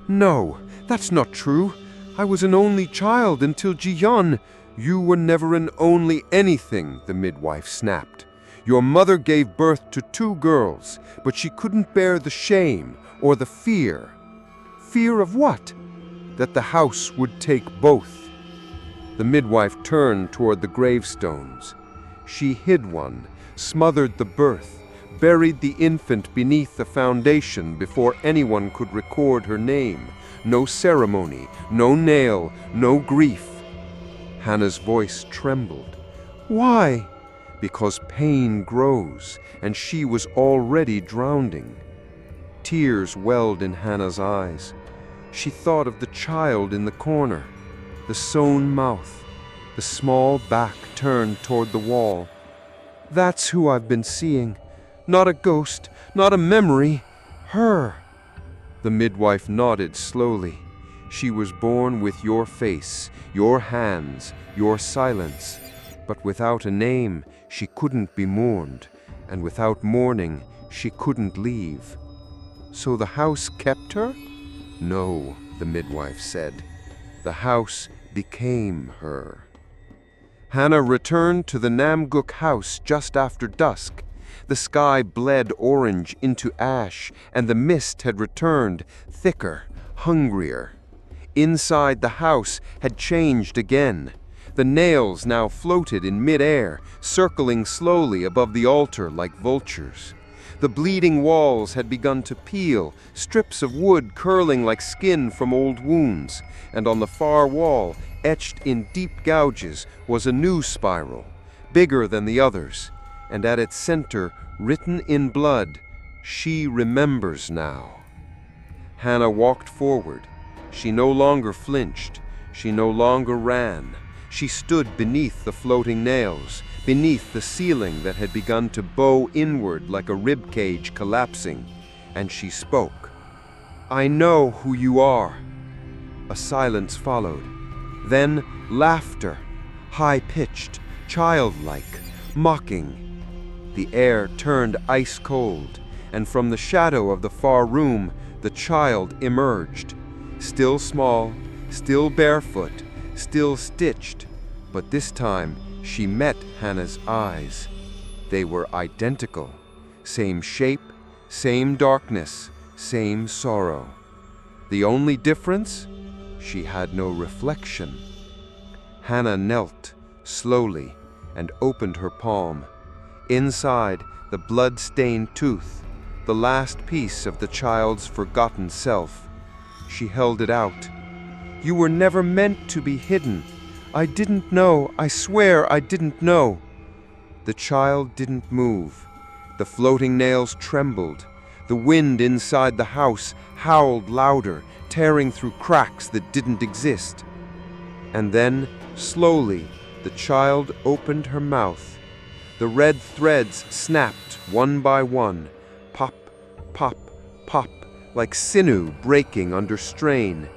"No, that's not true. I was an only child until Jiyeon." "You were never an only anything," the midwife snapped. "Your mother gave birth to 2 girls, but she couldn't bear the shame or the fear." "Fear of what?" "That the house would take both." The midwife turned toward the gravestones. She hid one, smothered the birth, buried the infant beneath the foundation before anyone could record her name. No ceremony, no nail, no grief. Hannah's voice trembled. Why? Because pain grows, and she was already drowning. Tears welled in Hannah's eyes. She thought of the child in the corner, the sewn mouth, the small back turned toward the wall. That's who I've been seeing. Not a ghost, not a memory. Her. The midwife nodded slowly. She was born with your face, your hands, your silence. But without a name, she couldn't be mourned, and without mourning, she couldn't leave. So the house kept her? No, the midwife said. The house became her. Hannah returned to the Namguk house just after dusk. The sky bled orange into ash, and the mist had returned, thicker, hungrier. Inside the house had changed again. The nails now floated in mid-air, circling slowly above the altar like vultures. The bleeding walls had begun to peel, strips of wood curling like skin from old wounds, and on the far wall, etched in deep gouges, was a new spiral, bigger than the others, and at its center, written in blood, "She remembers now." Hannah walked forward. She no longer flinched. She no longer ran. She stood beneath the floating nails, beneath the ceiling that had begun to bow inward like a rib cage collapsing, and she spoke. "I know who you are." A silence followed. Then laughter, high-pitched, childlike, mocking. The air turned ice cold, and from the shadow of the far room, the child emerged. Still small, still barefoot, still stitched, but this time she met Hannah's eyes. They were identical. Same shape, same darkness, same sorrow. The only difference? She had no reflection. Hannah knelt, slowly, and opened her palm. Inside, the blood-stained tooth, the last piece of the child's forgotten self. She held it out. "You were never meant to be hidden. I didn't know, I swear I didn't know." The child didn't move. The floating nails trembled. The wind inside the house howled louder, tearing through cracks that didn't exist. And then, slowly, the child opened her mouth. The red threads snapped one by one, pop, pop, pop, like sinew breaking under strain.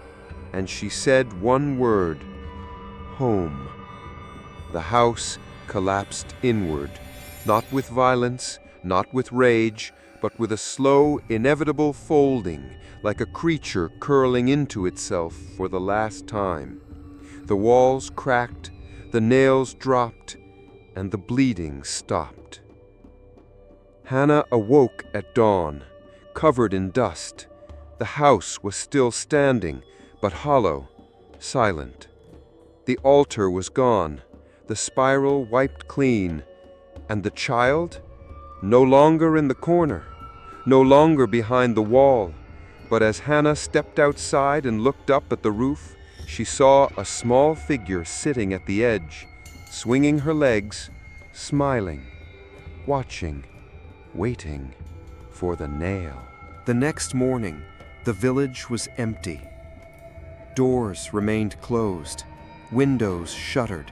And she said one word, "Home." The house collapsed inward, not with violence, not with rage, but with a slow, inevitable folding, like a creature curling into itself for the last time. The walls cracked, the nails dropped, and the bleeding stopped. Hannah awoke at dawn, covered in dust. The house was still standing, but hollow, silent. The altar was gone, the spiral wiped clean, and the child? No longer in the corner, no longer behind the wall, but as Hannah stepped outside and looked up at the roof, she saw a small figure sitting at the edge, swinging her legs, smiling, watching, waiting for the nail. The next morning, the village was empty. Doors remained closed, windows shuttered.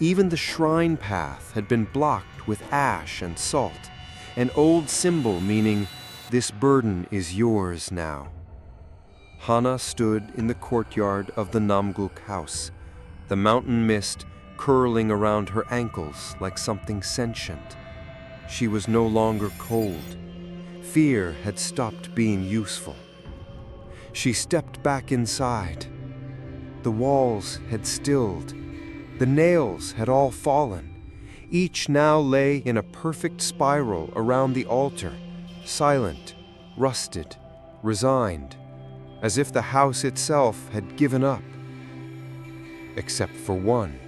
Even the shrine path had been blocked with ash and salt, an old symbol meaning, "This burden is yours now." Hannah stood in the courtyard of the Namguk house, the mountain mist curling around her ankles like something sentient. She was no longer cold. Fear had stopped being useful. She stepped back inside. The walls had stilled. The nails had all fallen. Each now lay in a perfect spiral around the altar, silent, rusted, resigned, as if the house itself had given up. Except for one.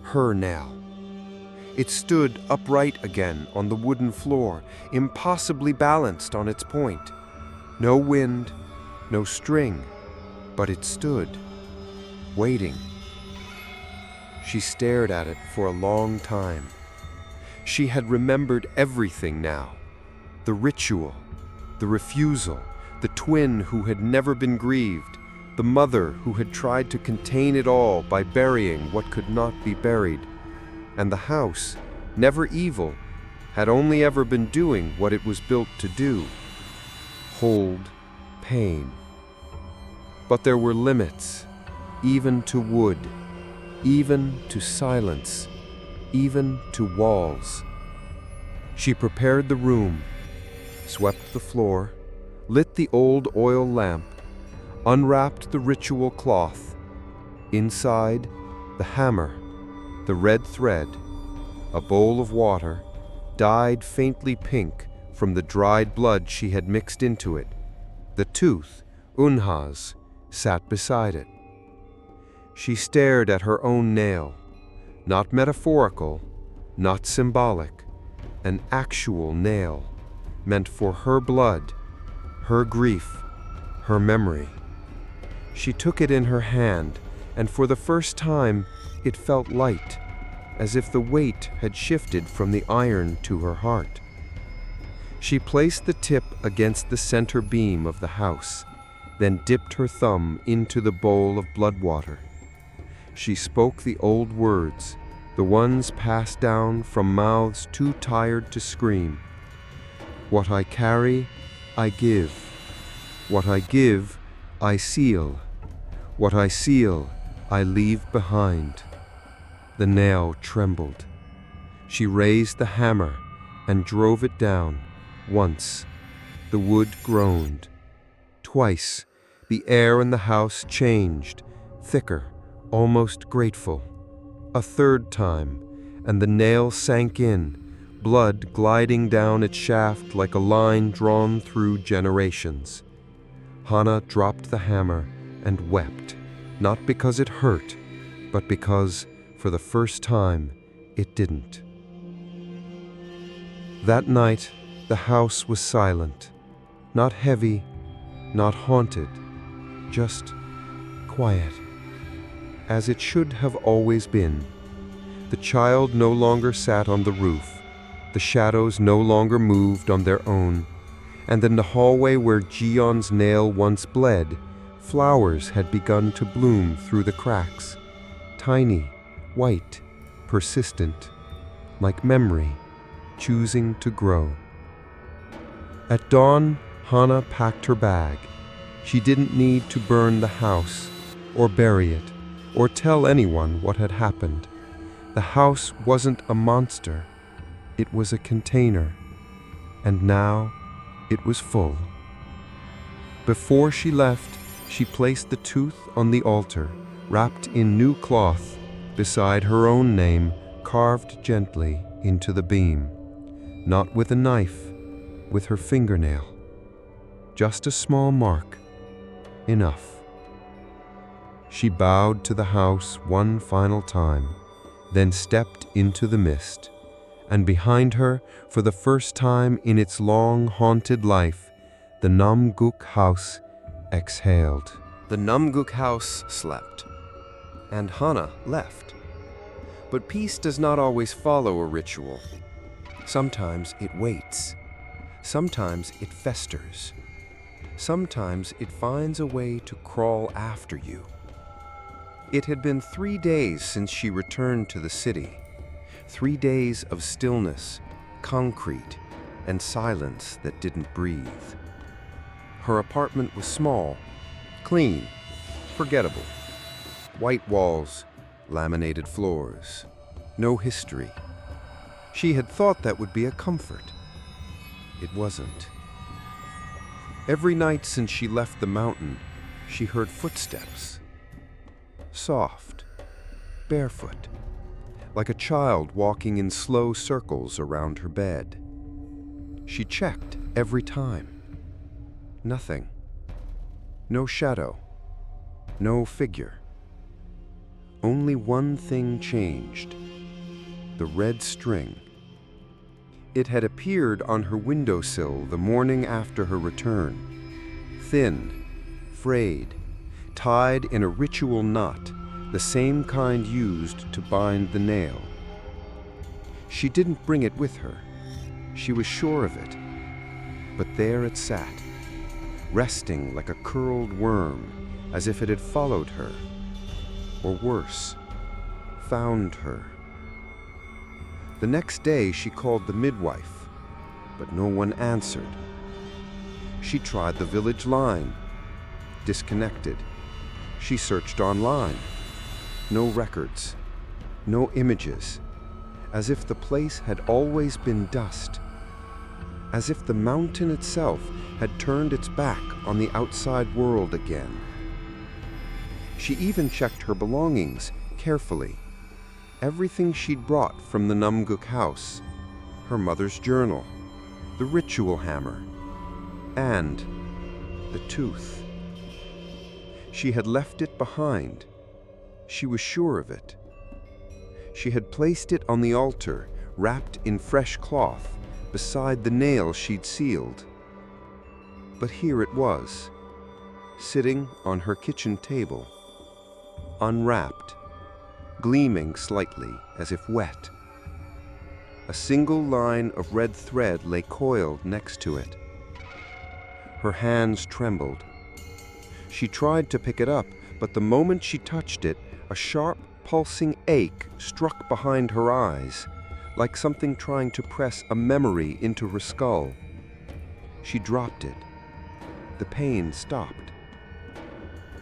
Her nail. It stood upright again on the wooden floor, impossibly balanced on its point. No wind, no string, but it stood, waiting. She stared at it for a long time. She had remembered everything now. The ritual, the refusal, the twin who had never been grieved, the mother who had tried to contain it all by burying what could not be buried. And the house, never evil, had only ever been doing what it was built to do: hold pain. But there were limits, even to wood, even to silence, even to walls. She prepared the room, swept the floor, lit the old oil lamp, unwrapped the ritual cloth. Inside, the hammer, the red thread, a bowl of water, dyed faintly pink from the dried blood she had mixed into it. The tooth, Unhas, sat beside it. She stared at her own nail, not metaphorical, not symbolic, an actual nail, meant for her blood, her grief, her memory. She took it in her hand, and for the first time it felt light, as if the weight had shifted from the iron to her heart. She placed the tip against the center beam of the house, then dipped her thumb into the bowl of blood water. She spoke the old words, the ones passed down from mouths too tired to scream. What I carry, I give. What I give, I seal. What I seal, I leave behind. The nail trembled. She raised the hammer and drove it down. Once, the wood groaned. Twice, the air in the house changed, thicker, almost grateful. A third time, and the nail sank in, blood gliding down its shaft like a line drawn through generations. Hannah dropped the hammer and wept, not because it hurt, but because, for the first time, it didn't. That night, the house was silent, not heavy, not haunted, just quiet, as it should have always been. The child no longer sat on the roof, the shadows no longer moved on their own, and in the hallway where Gion's nail once bled, flowers had begun to bloom through the cracks, tiny, white, persistent, like memory, choosing to grow. At dawn, Hannah packed her bag. She didn't need to burn the house, or bury it, or tell anyone what had happened. The house wasn't a monster, it was a container, and now it was full. Before she left, she placed the tooth on the altar, wrapped in new cloth, beside her own name, carved gently into the beam. Not with a knife, with her fingernail. Just a small mark, enough. She bowed to the house one final time, then stepped into the mist, and behind her, for the first time in its long haunted life, the Namguk house exhaled. The Namguk house slept, and Hannah left. But peace does not always follow a ritual. Sometimes it waits. Sometimes it festers. Sometimes it finds a way to crawl after you. It had been 3 days since she returned to the city. 3 days of stillness, concrete, and silence that didn't breathe. Her apartment was small, clean, forgettable. White walls, laminated floors, no history. She had thought that would be a comfort. It wasn't. Every night since she left the mountain, she heard footsteps. Soft, barefoot, like a child walking in slow circles around her bed. She checked every time. Nothing. No shadow. No figure. Only one thing changed. the red string. It had appeared on her windowsill the morning after her return. Thin, frayed, tied in a ritual knot, the same kind used to bind the nail. She didn't bring it with her. She was sure of it. But there it sat, resting like a curled worm, as if it had followed her, or worse, found her. The next day she called the midwife, but no one answered. She tried the village line, disconnected. She searched online. No records, no images, as if the place had always been dust, as if the mountain itself had turned its back on the outside world again. She even checked her belongings carefully. Everything she'd brought from the Namguk house, her mother's journal, the ritual hammer, and the tooth. She had left it behind. She was sure of it. She had placed it on the altar, wrapped in fresh cloth, beside the nail she'd sealed. But here it was, sitting on her kitchen table, unwrapped, gleaming slightly as if wet. A single line of red thread lay coiled next to it. Her hands trembled. She tried to pick it up, but the moment she touched it, a sharp, pulsing ache struck behind her eyes, like something trying to press a memory into her skull. She dropped it. The pain stopped.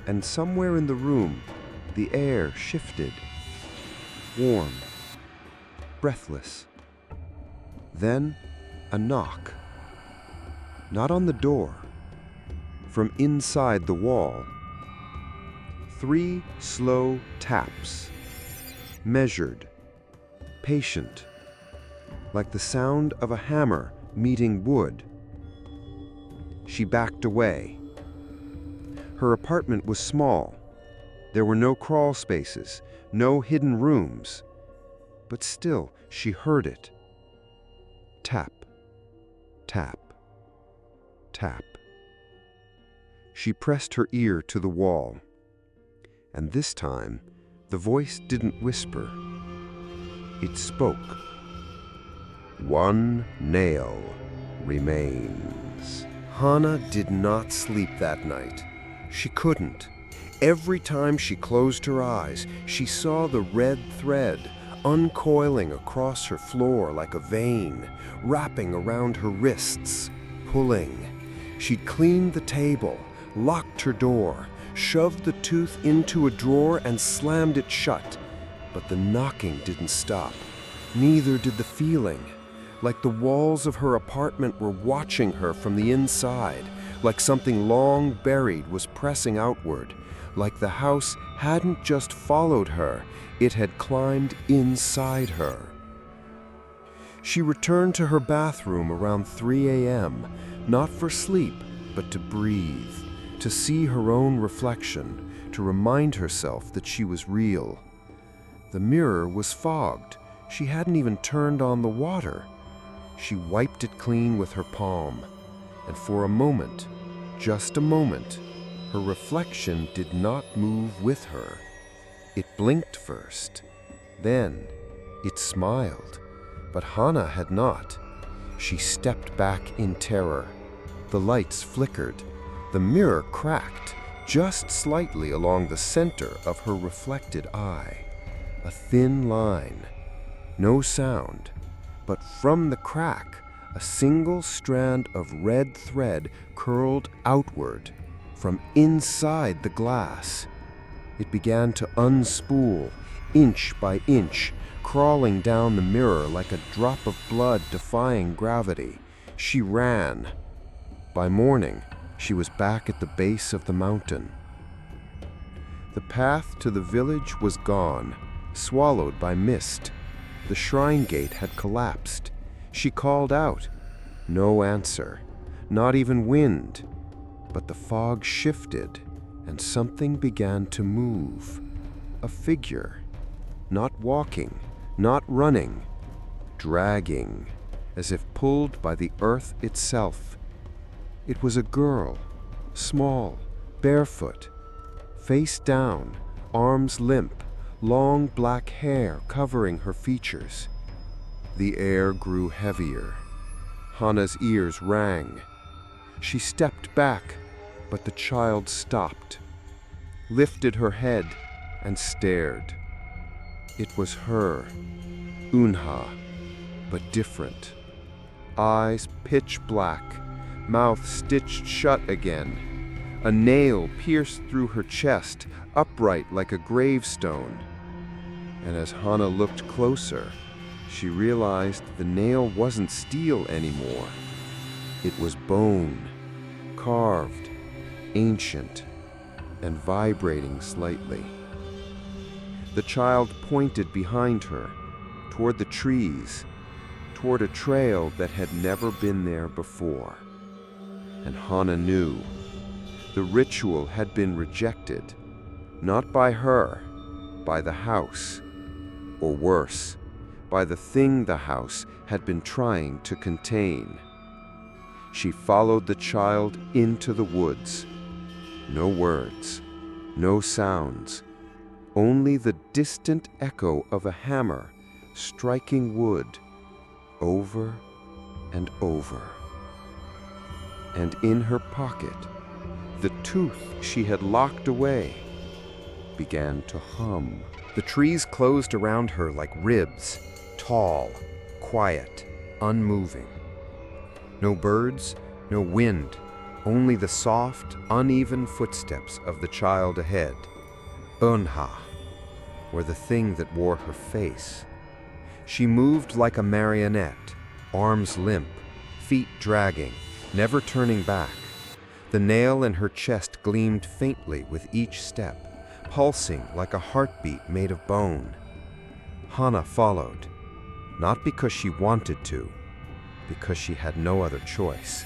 And somewhere in the room, the air shifted, warm, breathless. Then a knock. Not on the door, from inside the wall. 3 slow taps, measured, patient, like the sound of a hammer meeting wood. She backed away. Her apartment was small. There were no crawl spaces, no hidden rooms. But still, she heard it. Tap, tap, tap. She pressed her ear to the wall. And this time, the voice didn't whisper. It spoke. 1 nail remains. Hana did not sleep that night. She couldn't. Every time she closed her eyes, she saw the red thread uncoiling across her floor like a vein, wrapping around her wrists, pulling. She'd cleaned the table, locked her door, shoved the tooth into a drawer and slammed it shut. But the knocking didn't stop. Neither did the feeling. Like the walls of her apartment were watching her from the inside, like something long buried was pressing outward, like the house hadn't just followed her, it had climbed inside her. She returned to her bathroom around 3 a.m., not for sleep, but to breathe, to see her own reflection, to remind herself that she was real. The mirror was fogged. She hadn't even turned on the water. She wiped it clean with her palm, and for a moment, just a moment, her reflection did not move with her. It blinked first, then it smiled, but Hana had not. She stepped back in terror. The lights flickered. The mirror cracked just slightly along the center of her reflected eye. A thin line. No sound, but from the crack, a single strand of red thread curled outward from inside the glass. It began to unspool, inch by inch, crawling down the mirror like a drop of blood defying gravity. She ran. By morning, she was back at the base of the mountain. The path to the village was gone, swallowed by mist. The shrine gate had collapsed. She called out. No answer, not even wind. But the fog shifted, and something began to move. A figure, not walking, not running, dragging, as if pulled by the earth itself. It was a girl, small, barefoot, face down, arms limp, long black hair covering her features. The air grew heavier. Hana's ears rang. She stepped back, but the child stopped, lifted her head, and stared. It was her, Unha, but different. Eyes pitch black, mouth stitched shut again. A nail pierced through her chest, upright like a gravestone. And as Hana looked closer, she realized the nail wasn't steel anymore. It was bone, carved, ancient, and vibrating slightly. The child pointed behind her, toward the trees, toward a trail that had never been there before. And Hana knew the ritual had been rejected, not by her, by the house, or worse, by the thing the house had been trying to contain. She followed the child into the woods. No words, no sounds, only the distant echo of a hammer striking wood over and over. And in her pocket, the tooth she had locked away began to hum. The trees closed around her like ribs, tall, quiet, unmoving. No birds, no wind, only the soft, uneven footsteps of the child ahead. Unha, or the thing that wore her face. She moved like a marionette, arms limp, feet dragging, never turning back. The nail in her chest gleamed faintly with each step, pulsing like a heartbeat made of bone. Hana followed, not because she wanted to, because she had no other choice.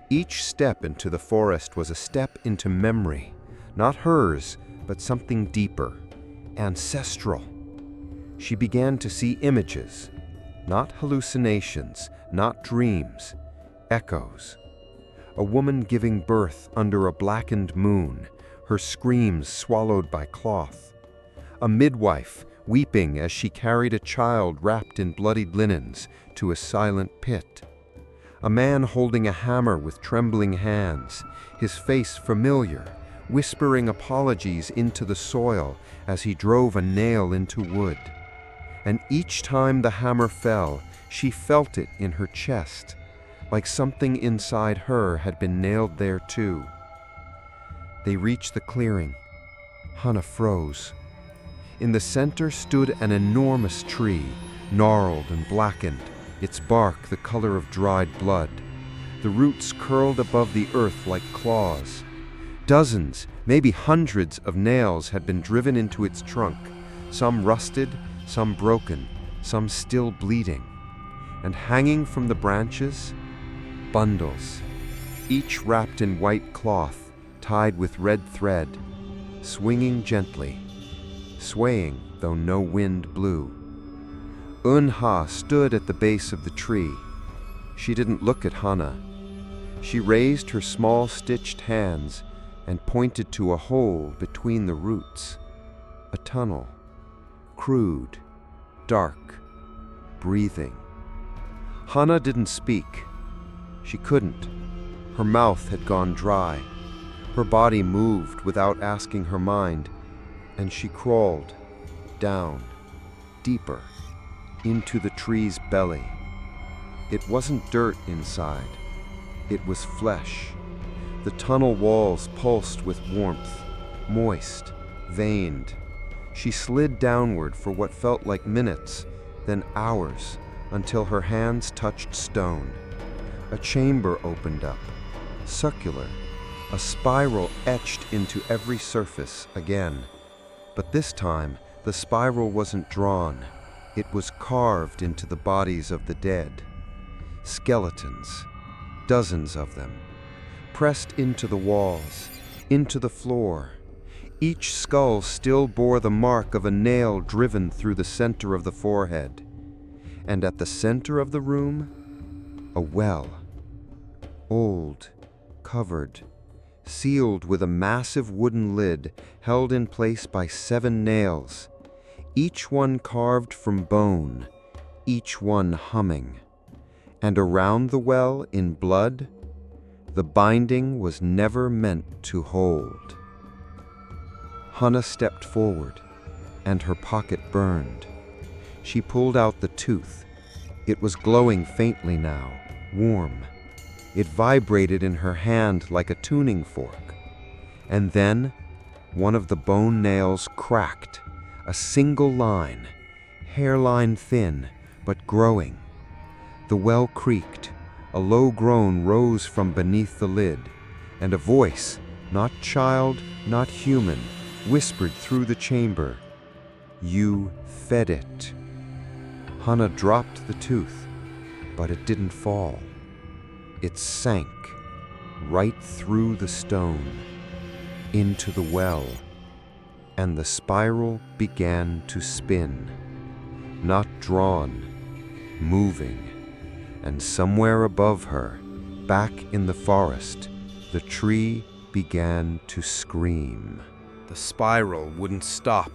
Each step into the forest was a step into memory, not hers, but something deeper, ancestral. She began to see images, not hallucinations, not dreams, echoes. A woman giving birth under a blackened moon, her screams swallowed by cloth. A midwife weeping as she carried a child wrapped in bloodied linens to a silent pit. A man holding a hammer with trembling hands, his face familiar, whispering apologies into the soil as he drove a nail into wood. And each time the hammer fell, she felt it in her chest, like something inside her had been nailed there too. They reached the clearing. Hana froze. In the center stood an enormous tree, gnarled and blackened, its bark the color of dried blood. The roots curled above the earth like claws. Dozens, maybe hundreds of nails had been driven into its trunk, some rusted, some broken, some still bleeding. And hanging from the branches, bundles, each wrapped in white cloth, tied with red thread, swinging gently, swaying though no wind blew. Unha stood at the base of the tree. She didn't look at Hana. She raised her small stitched hands and pointed to a hole between the roots, a tunnel, crude, dark, breathing. Hana didn't speak. She couldn't. Her mouth had gone dry. Her body moved without asking her mind, and she crawled down, deeper, into the tree's belly. It wasn't dirt inside. It was flesh. The tunnel walls pulsed with warmth, moist, veined. She slid downward for what felt like minutes, then hours, until her hands touched stone. A chamber opened up, circular, a spiral etched into every surface again. But this time, the spiral wasn't drawn. It was carved into the bodies of the dead. Skeletons, dozens of them, pressed into the walls, into the floor, Each skull still bore the mark of a nail driven through the center of the forehead. And at the center of the room, a well. Old, covered, sealed with a massive wooden lid held in place by 7 nails, each one carved from bone, each one humming. And around the well, in blood, the binding was never meant to hold. Hannah stepped forward, and her pocket burned. She pulled out the tooth. It was glowing faintly now, warm. It vibrated in her hand like a tuning fork. And then, one of the bone nails cracked, a single line, hairline thin, but growing. The well creaked, a low groan rose from beneath the lid, and a voice, not child, not human, whispered through the chamber, "You fed it." Hannah dropped the tooth, but it didn't fall. It sank right through the stone, into the well, and the spiral began to spin, not drawn, moving, and somewhere above her, back in the forest, the tree began to scream. The spiral wouldn't stop.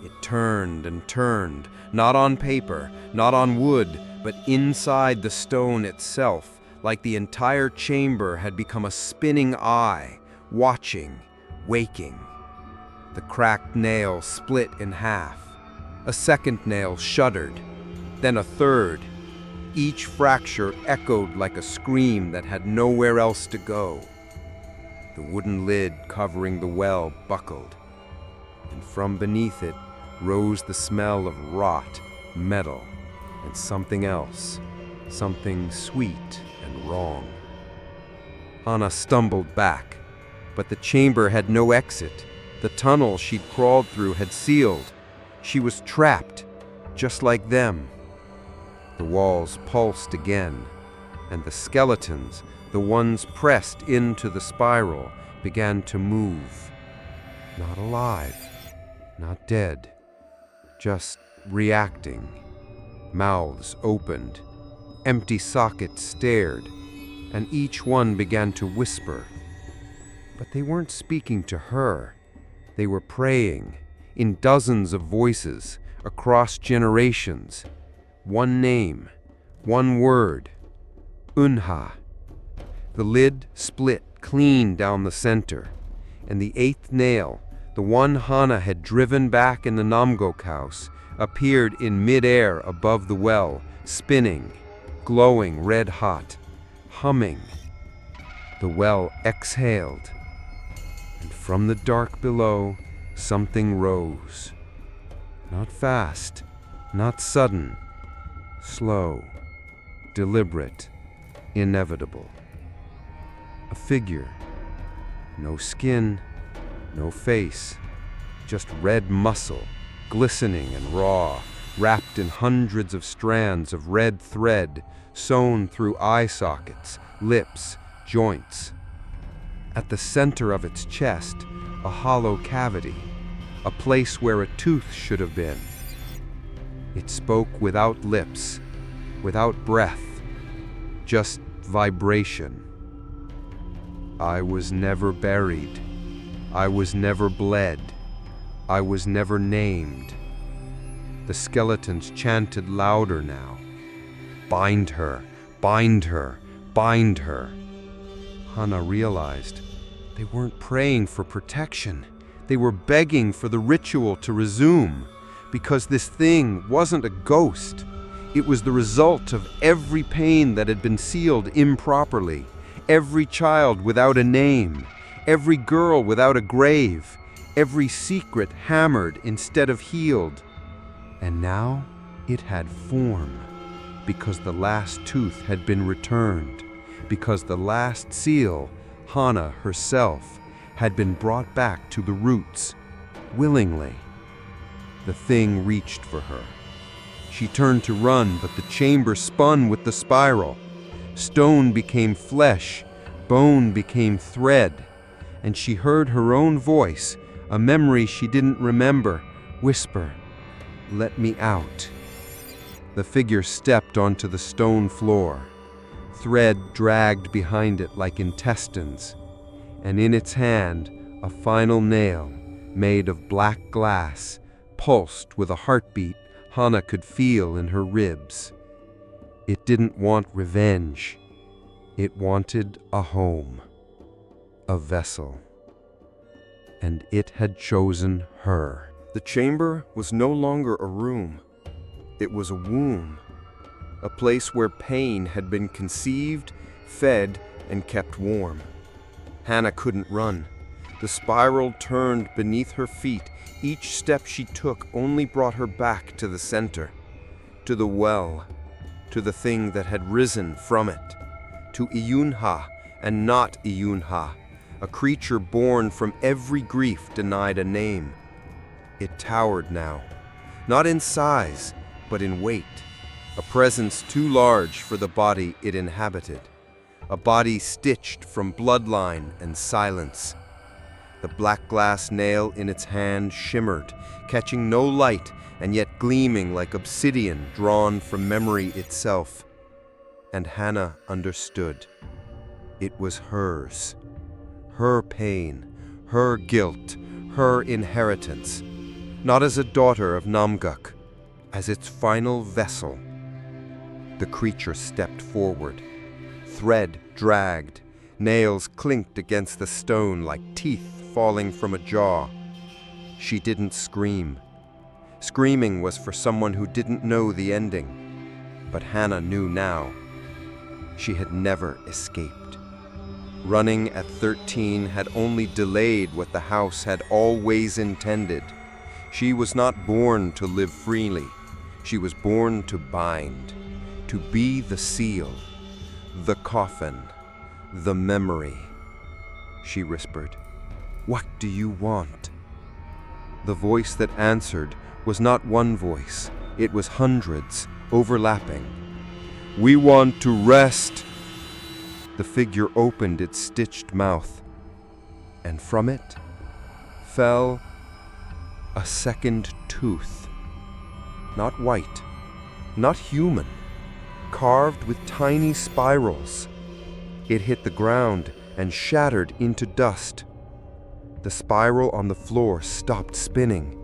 It turned and turned, not on paper, not on wood, but inside the stone itself, like the entire chamber had become a spinning eye, watching, waking. The cracked nail split in half. A second nail shuddered, then a third. Each fracture echoed like a scream that had nowhere else to go. The wooden lid covering the well buckled, and from beneath it rose the smell of rot, metal, and something else, something sweet and wrong. Hannah stumbled back, but the chamber had no exit. The tunnel she'd crawled through had sealed. She was trapped, just like them. The walls pulsed again, and the skeletons, the ones pressed into the spiral, began to move. Not alive, not dead, just reacting. Mouths opened, empty sockets stared, and each one began to whisper. But they weren't speaking to her. They were praying, in dozens of voices, across generations. One name, one word, Unha. The lid split clean down the center, and the 8th nail, the one Hannah had driven back in the Namgok house, appeared in mid-air above the well, spinning, glowing red-hot, humming. The well exhaled, and from the dark below, something rose. Not fast, not sudden, slow, deliberate, inevitable. A figure. No skin, no face, just red muscle, glistening and raw, wrapped in hundreds of strands of red thread, sewn through eye sockets, lips, joints. At the center of its chest, a hollow cavity, a place where a tooth should have been. It spoke without lips, without breath, just vibration. I was never buried. I was never bled. I was never named. The skeletons chanted louder now. Bind her, bind her, bind her. Hannah realized they weren't praying for protection. They were begging for the ritual to resume, because this thing wasn't a ghost. It was the result of every pain that had been sealed improperly, every child without a name, every girl without a grave, every secret hammered instead of healed. And now it had form, because the last tooth had been returned, because the last seal, Hannah herself, had been brought back to the roots, willingly. The thing reached for her. She turned to run, but the chamber spun with the spiral. Stone became flesh, bone became thread, and she heard her own voice, a memory she didn't remember. Whisper, "Let me out." The figure stepped onto the stone floor. Thread dragged behind it like intestines, and in its hand, a final nail made of black glass pulsed with a heartbeat Hannah could feel in her ribs. It didn't want revenge. It wanted a home, a vessel. And it had chosen her. The chamber was no longer a room. It was a womb, a place where pain had been conceived, fed, and kept warm. Hannah couldn't run. The spiral turned beneath her feet. Each step she took only brought her back to the center, to the well, to the thing that had risen from it, to Iyunha and not Iyunha, a creature born from every grief denied a name. It towered now, not in size, but in weight, a presence too large for the body it inhabited, a body stitched from bloodline and silence. The black glass nail in its hand shimmered, catching no light and yet gleaming like obsidian drawn from memory itself. And Hannah understood. It was hers. Her pain, her guilt, her inheritance, not as a daughter of Namguk, as its final vessel. The creature stepped forward. Thread dragged, nails clinked against the stone like teeth falling from a jaw. She didn't scream. Screaming was for someone who didn't know the ending. But Hannah knew now. She had never escaped. Running at 13 had only delayed what the house had always intended. She was not born to live freely. She was born to bind, to be the seal, the coffin, the memory. She whispered, "What do you want?" The voice that answered was not one voice. It was hundreds, overlapping. "We want to rest." The figure opened its stitched mouth, and from it fell a second tooth. Not white, not human, carved with tiny spirals. It hit the ground and shattered into dust. The spiral on the floor stopped spinning.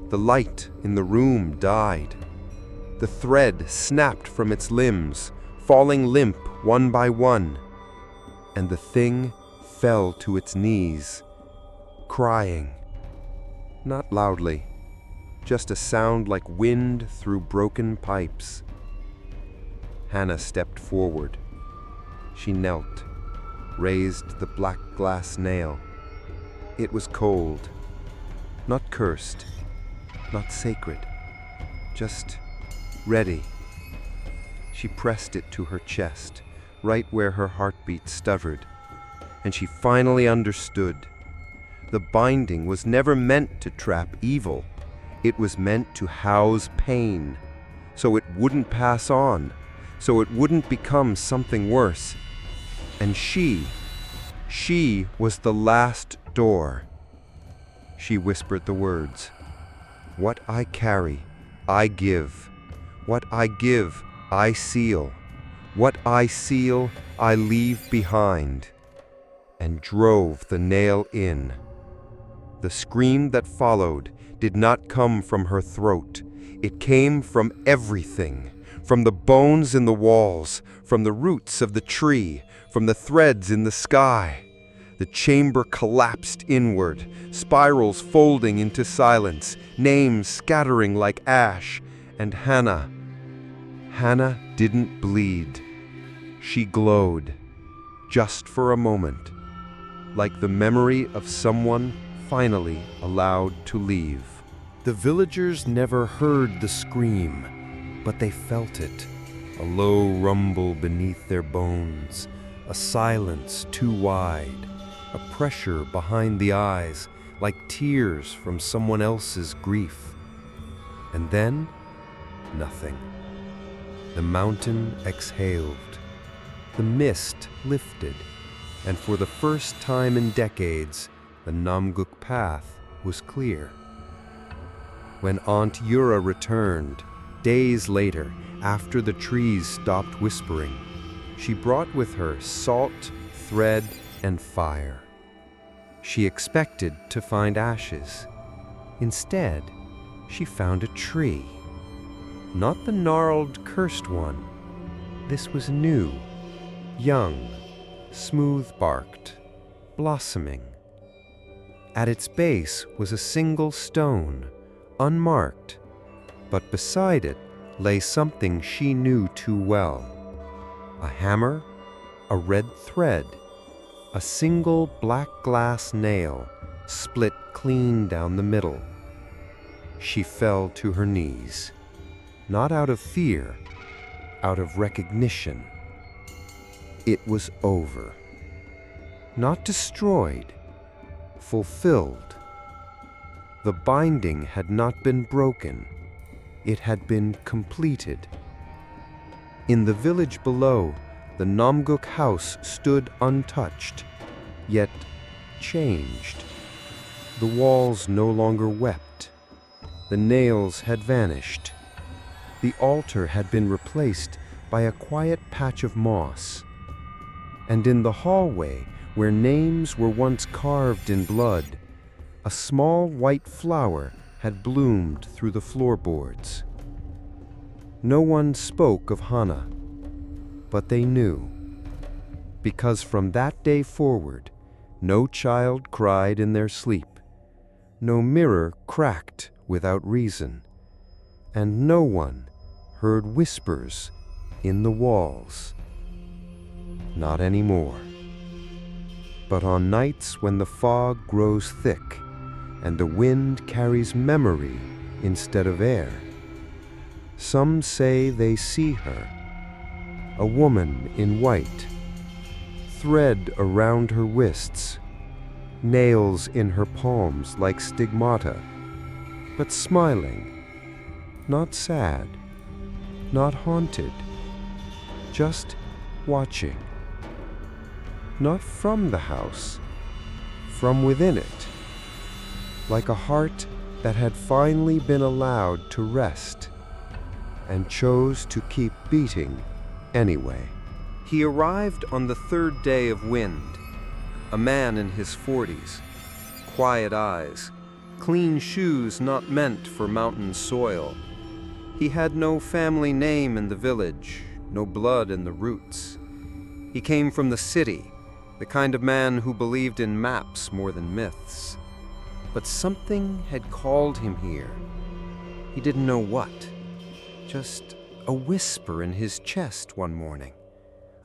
The light in the room died. The thread snapped from its limbs, falling limp one by one. And the thing fell to its knees, crying. Not loudly, just a sound like wind through broken pipes. Hannah stepped forward. She knelt, raised the black glass nail. It was cold, not cursed, not sacred, just ready. She pressed it to her chest, right where her heartbeat stuttered, and she finally understood. The binding was never meant to trap evil. It was meant to house pain, so it wouldn't pass on, so it wouldn't become something worse. And she was the last door. She whispered the words, "What I carry, I give. What I give, I seal. What I seal, I leave behind," and drove the nail in. The scream that followed did not come from her throat. It came from everything, from the bones in the walls, from the roots of the tree, from the threads in the sky. The chamber collapsed inward, spirals folding into silence, names scattering like ash, and Hannah didn't bleed. She glowed, just for a moment, like the memory of someone finally allowed to leave. The villagers never heard the scream, but they felt it. A low rumble beneath their bones, a silence too wide, a pressure behind the eyes, like tears from someone else's grief. And then, nothing. The mountain exhaled. The mist lifted, and for the first time in decades, the Namguk path was clear. When Aunt Yura returned, days later, after the trees stopped whispering, she brought with her salt, thread, and fire. She expected to find ashes. Instead, she found a tree. Not the gnarled, cursed one. This was new, young, smooth-barked, blossoming. At its base was a single stone, unmarked, but beside it lay something she knew too well. A hammer, a red thread, a single black glass nail split clean down the middle. She fell to her knees, not out of fear, out of recognition. It was over. Not destroyed, fulfilled. The binding had not been broken. It had been completed. In the village below, the Namguk house stood untouched, yet changed. The walls no longer wept. The nails had vanished. The altar had been replaced by a quiet patch of moss. And in the hallway, where names were once carved in blood, a small white flower had bloomed through the floorboards. No one spoke of Hana, but they knew, because from that day forward, no child cried in their sleep, no mirror cracked without reason, and no one heard whispers in the walls. Not anymore. But on nights when the fog grows thick and the wind carries memory instead of air, some say they see her, a woman in white, thread around her wrists, nails in her palms like stigmata, but smiling, not sad, not haunted, just watching. Not from the house, from within it, like a heart that had finally been allowed to rest and chose to keep beating anyway. He arrived on the third day of wind, a man in his 40s, quiet eyes, clean shoes not meant for mountain soil. He had no family name in the village, no blood in the roots. He came from the city, the kind of man who believed in maps more than myths. But something had called him here. He didn't know what. Just a whisper in his chest one morning.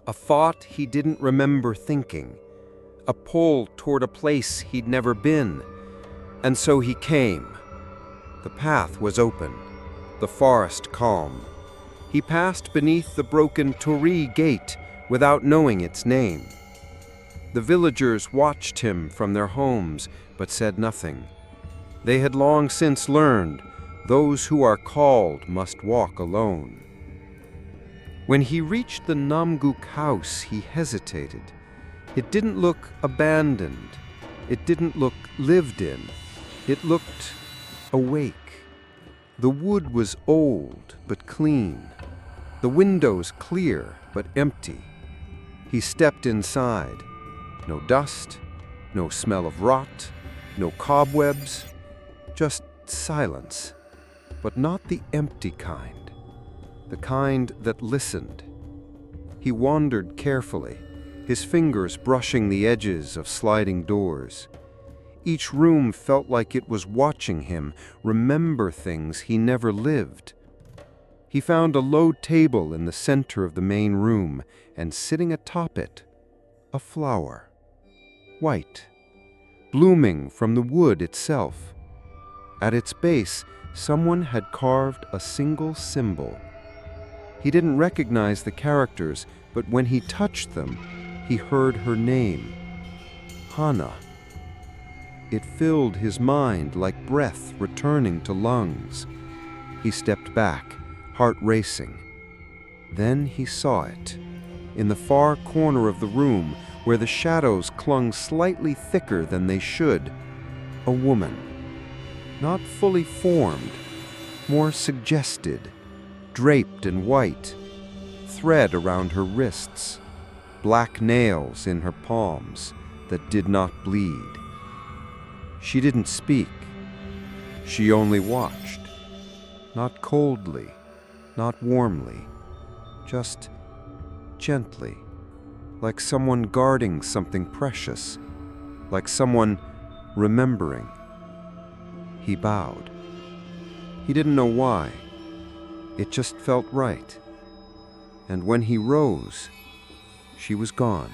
A thought he didn't remember thinking. A pull toward a place he'd never been. And so he came. The path was open, the forest calm. He passed beneath the broken Torii gate without knowing its name. The villagers watched him from their homes, but said nothing. They had long since learned, those who are called must walk alone. When he reached the Namguk house, he hesitated. It didn't look abandoned. It didn't look lived in. It looked awake. The wood was old, but clean. The windows clear, but empty. He stepped inside. No dust, no smell of rot, no cobwebs, just silence, but not the empty kind, the kind that listened. He wandered carefully, his fingers brushing the edges of sliding doors. Each room felt like it was watching him remember things he never lived. He found a low table in the center of the main room, and sitting atop it, a flower. White, blooming from the wood itself. At its base, someone had carved a single symbol. He didn't recognize the characters, but when he touched them, he heard her name, Hana. It filled his mind like breath returning to lungs. He stepped back, heart racing. Then he saw it, in the far corner of the room, where the shadows clung slightly thicker than they should. A woman, not fully formed, more suggested, draped in white, thread around her wrists, black nails in her palms that did not bleed. She didn't speak. She only watched, not coldly, not warmly, just gently, like someone guarding something precious, like someone remembering. He bowed. He didn't know why. It just felt right. And when he rose, she was gone.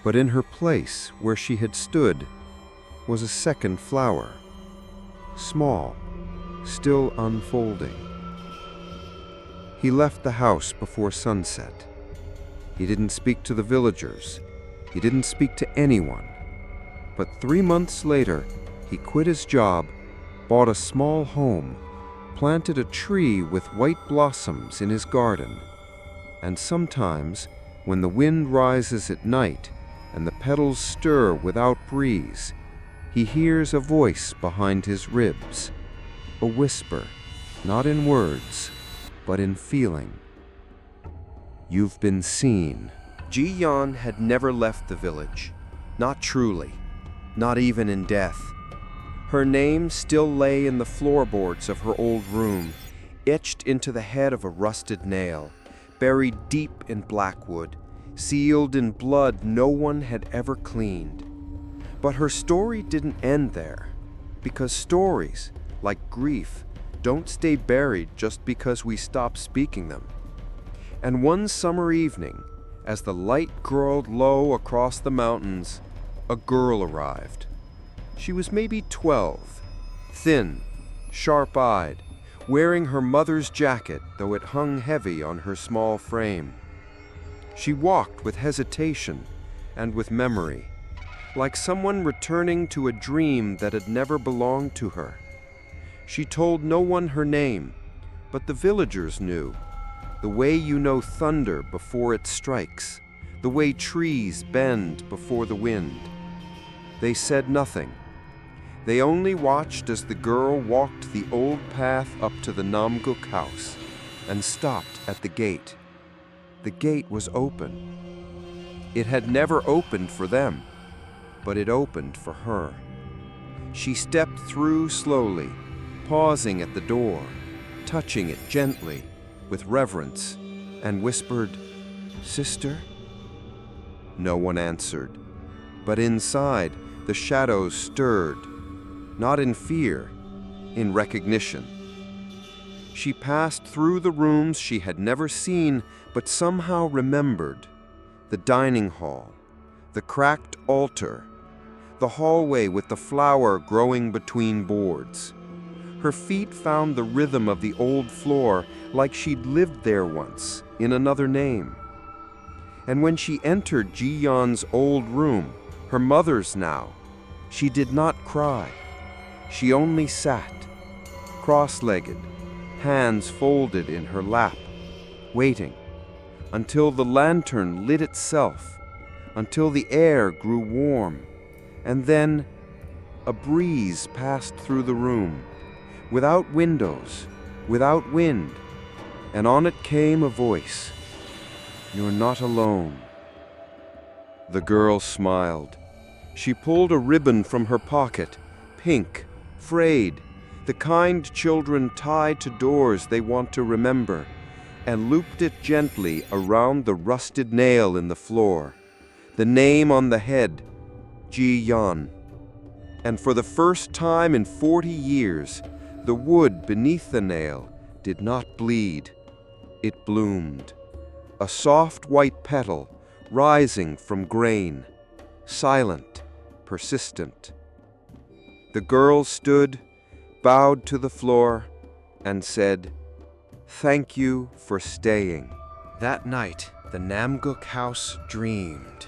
But in her place, where she had stood, was a second flower, small, still unfolding. He left the house before sunset. He didn't speak to the villagers. He didn't speak to anyone. But 3 months later, he quit his job, bought a small home, planted a tree with white blossoms in his garden. And sometimes, when the wind rises at night and the petals stir without breeze, he hears a voice behind his ribs, a whisper, not in words, but in feeling. You've been seen. Ji-yeon had never left the village, not truly, not even in death. Her name still lay in the floorboards of her old room, etched into the head of a rusted nail, buried deep in black wood, sealed in blood no one had ever cleaned. But her story didn't end there, because stories, like grief, don't stay buried just because we stop speaking them. And one summer evening, as the light crawled low across the mountains, a girl arrived. She was maybe 12, thin, sharp-eyed, wearing her mother's jacket, though it hung heavy on her small frame. She walked with hesitation and with memory, like someone returning to a dream that had never belonged to her. She told no one her name, but the villagers knew, the way you know thunder before it strikes, the way trees bend before the wind. They said nothing. They only watched as the girl walked the old path up to the Namguk house and stopped at the gate. The gate was open. It had never opened for them, but it opened for her. She stepped through slowly, pausing at the door, touching it gently, with reverence, and whispered, "Sister?" No one answered, but inside the shadows stirred, not in fear, in recognition. She passed through the rooms she had never seen, but somehow remembered: the dining hall, the cracked altar, the hallway with the flower growing between boards. Her feet found the rhythm of the old floor, like she'd lived there once, in another name. And when she entered Ji-yeon's old room, her mother's now, she did not cry. She only sat, cross-legged, hands folded in her lap, waiting, until the lantern lit itself, until the air grew warm, and then a breeze passed through the room, without windows, without wind, and on it came a voice: "You're not alone." The girl smiled. She pulled a ribbon from her pocket, pink, frayed, the kind children tie to doors they want to remember, and looped it gently around the rusted nail in the floor, the name on the head, Ji-yeon. And for the first time in 40 years, the wood beneath the nail did not bleed. It bloomed, a soft white petal rising from grain, silent, persistent. The girl stood, bowed to the floor, and said, "Thank you for staying." That night, the Namguk house dreamed.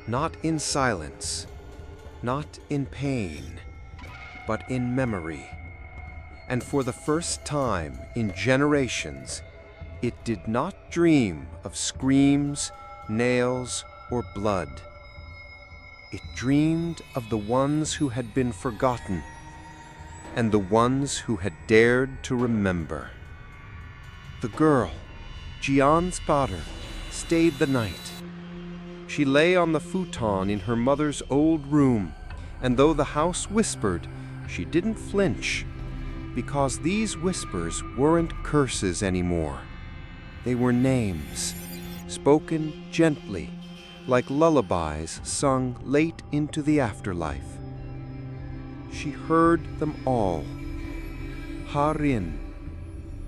Not in silence, not in pain, but in memory. And for the first time in generations, it did not dream of screams, nails, or blood. It dreamed of the ones who had been forgotten, and the ones who had dared to remember. The girl, Jian's daughter, stayed the night. She lay on the futon in her mother's old room, and though the house whispered, she didn't flinch, because these whispers weren't curses anymore. They were names, spoken gently, like lullabies sung late into the afterlife. She heard them all. Harin,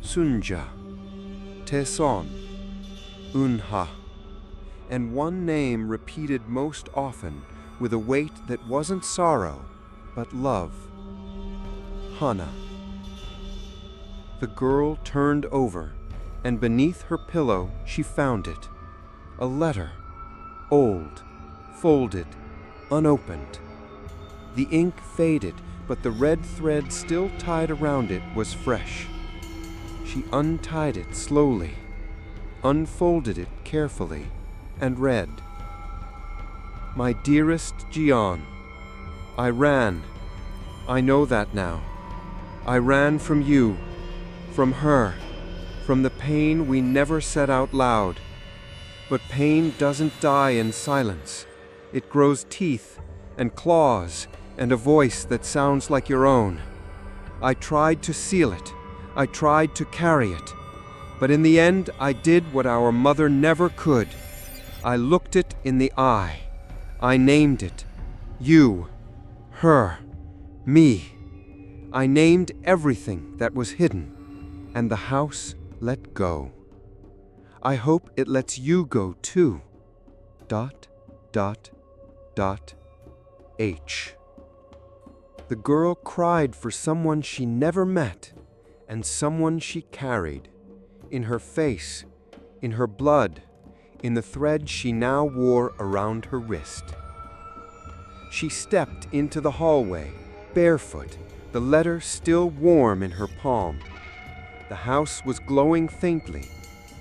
Sunja, Teson, Unha, and one name repeated most often with a weight that wasn't sorrow, but love. Hana. The girl turned over, and beneath her pillow she found it. A letter, old, folded, unopened. The ink faded, but the red thread still tied around it was fresh. She untied it slowly, unfolded it carefully, and read, "My dearest Jian, I ran. I know that now. I ran from you, from her, from the pain we never said out loud. But pain doesn't die in silence. It grows teeth and claws and a voice that sounds like your own. I tried to seal it. I tried to carry it. But in the end, I did what our mother never could. I looked it in the eye. I named it. You, her, me. I named everything that was hidden, and the house let go. I hope it lets you go too. ... H." The girl cried for someone she never met, and someone she carried, in her face, in her blood, in the thread she now wore around her wrist. She stepped into the hallway, barefoot, the letter still warm in her palm. The house was glowing faintly,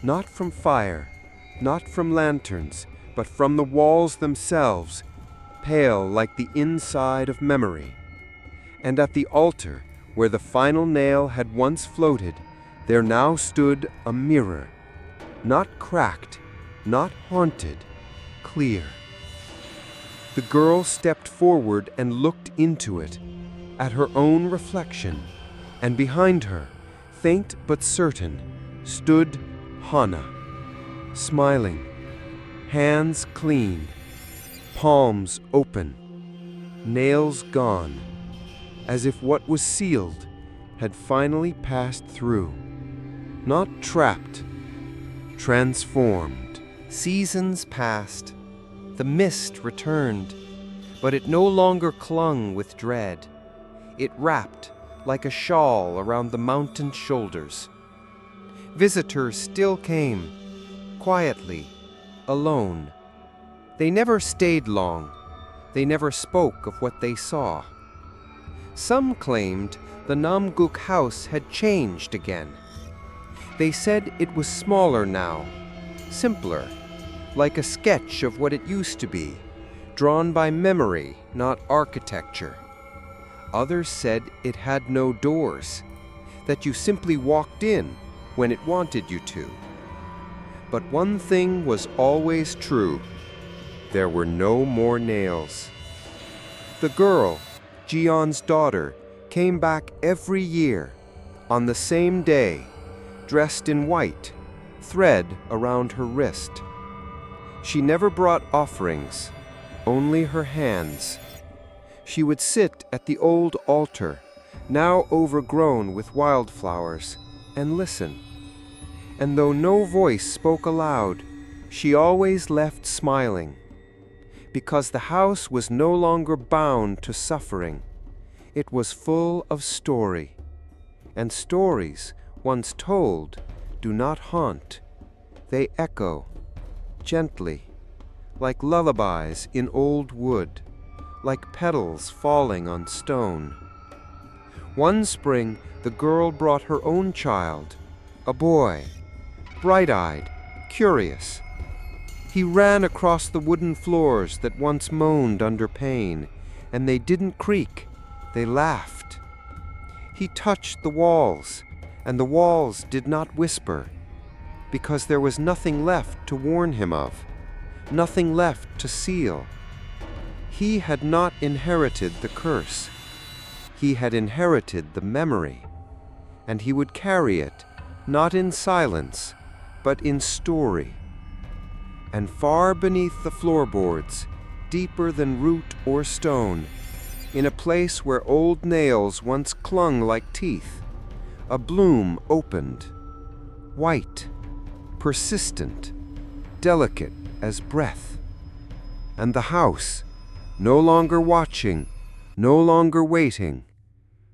not from fire, not from lanterns, but from the walls themselves, pale like the inside of memory. And at the altar, where the final nail had once floated, there now stood a mirror, not cracked, not haunted, clear. The girl stepped forward and looked into it, at her own reflection, and behind her, faint but certain, stood Hana, smiling, hands clean, palms open, nails gone, as if what was sealed had finally passed through, not trapped, transformed. Seasons passed. The mist returned, but it no longer clung with dread. It wrapped like a shawl around the mountain's shoulders. Visitors still came, quietly, alone. They never stayed long. They never spoke of what they saw. Some claimed the Namguk house had changed again. They said it was smaller now, simpler, like a sketch of what it used to be, drawn by memory, not architecture. Others said it had no doors, that you simply walked in when it wanted you to. But one thing was always true. There were no more nails. The girl, Jian's daughter, came back every year, on the same day, dressed in white, thread around her wrist. She never brought offerings, only her hands. She would sit at the old altar, now overgrown with wildflowers, and listen. And though no voice spoke aloud, she always left smiling, because the house was no longer bound to suffering. It was full of story, and stories, once told, do not haunt. They echo, gently, like lullabies in old wood, like petals falling on stone. One spring, the girl brought her own child, a boy, bright-eyed, curious. He ran across the wooden floors that once moaned under pain, and they didn't creak, they laughed. He touched the walls, and the walls did not whisper, because there was nothing left to warn him of, nothing left to seal. He had not inherited the curse. He had inherited the memory, and he would carry it, not in silence, but in story. And far beneath the floorboards, deeper than root or stone, in a place where old nails once clung like teeth, a bloom opened, white, persistent, delicate as breath. And the house, no longer watching, no longer waiting,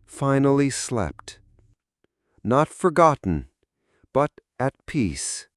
finally slept. Not forgotten, but at peace.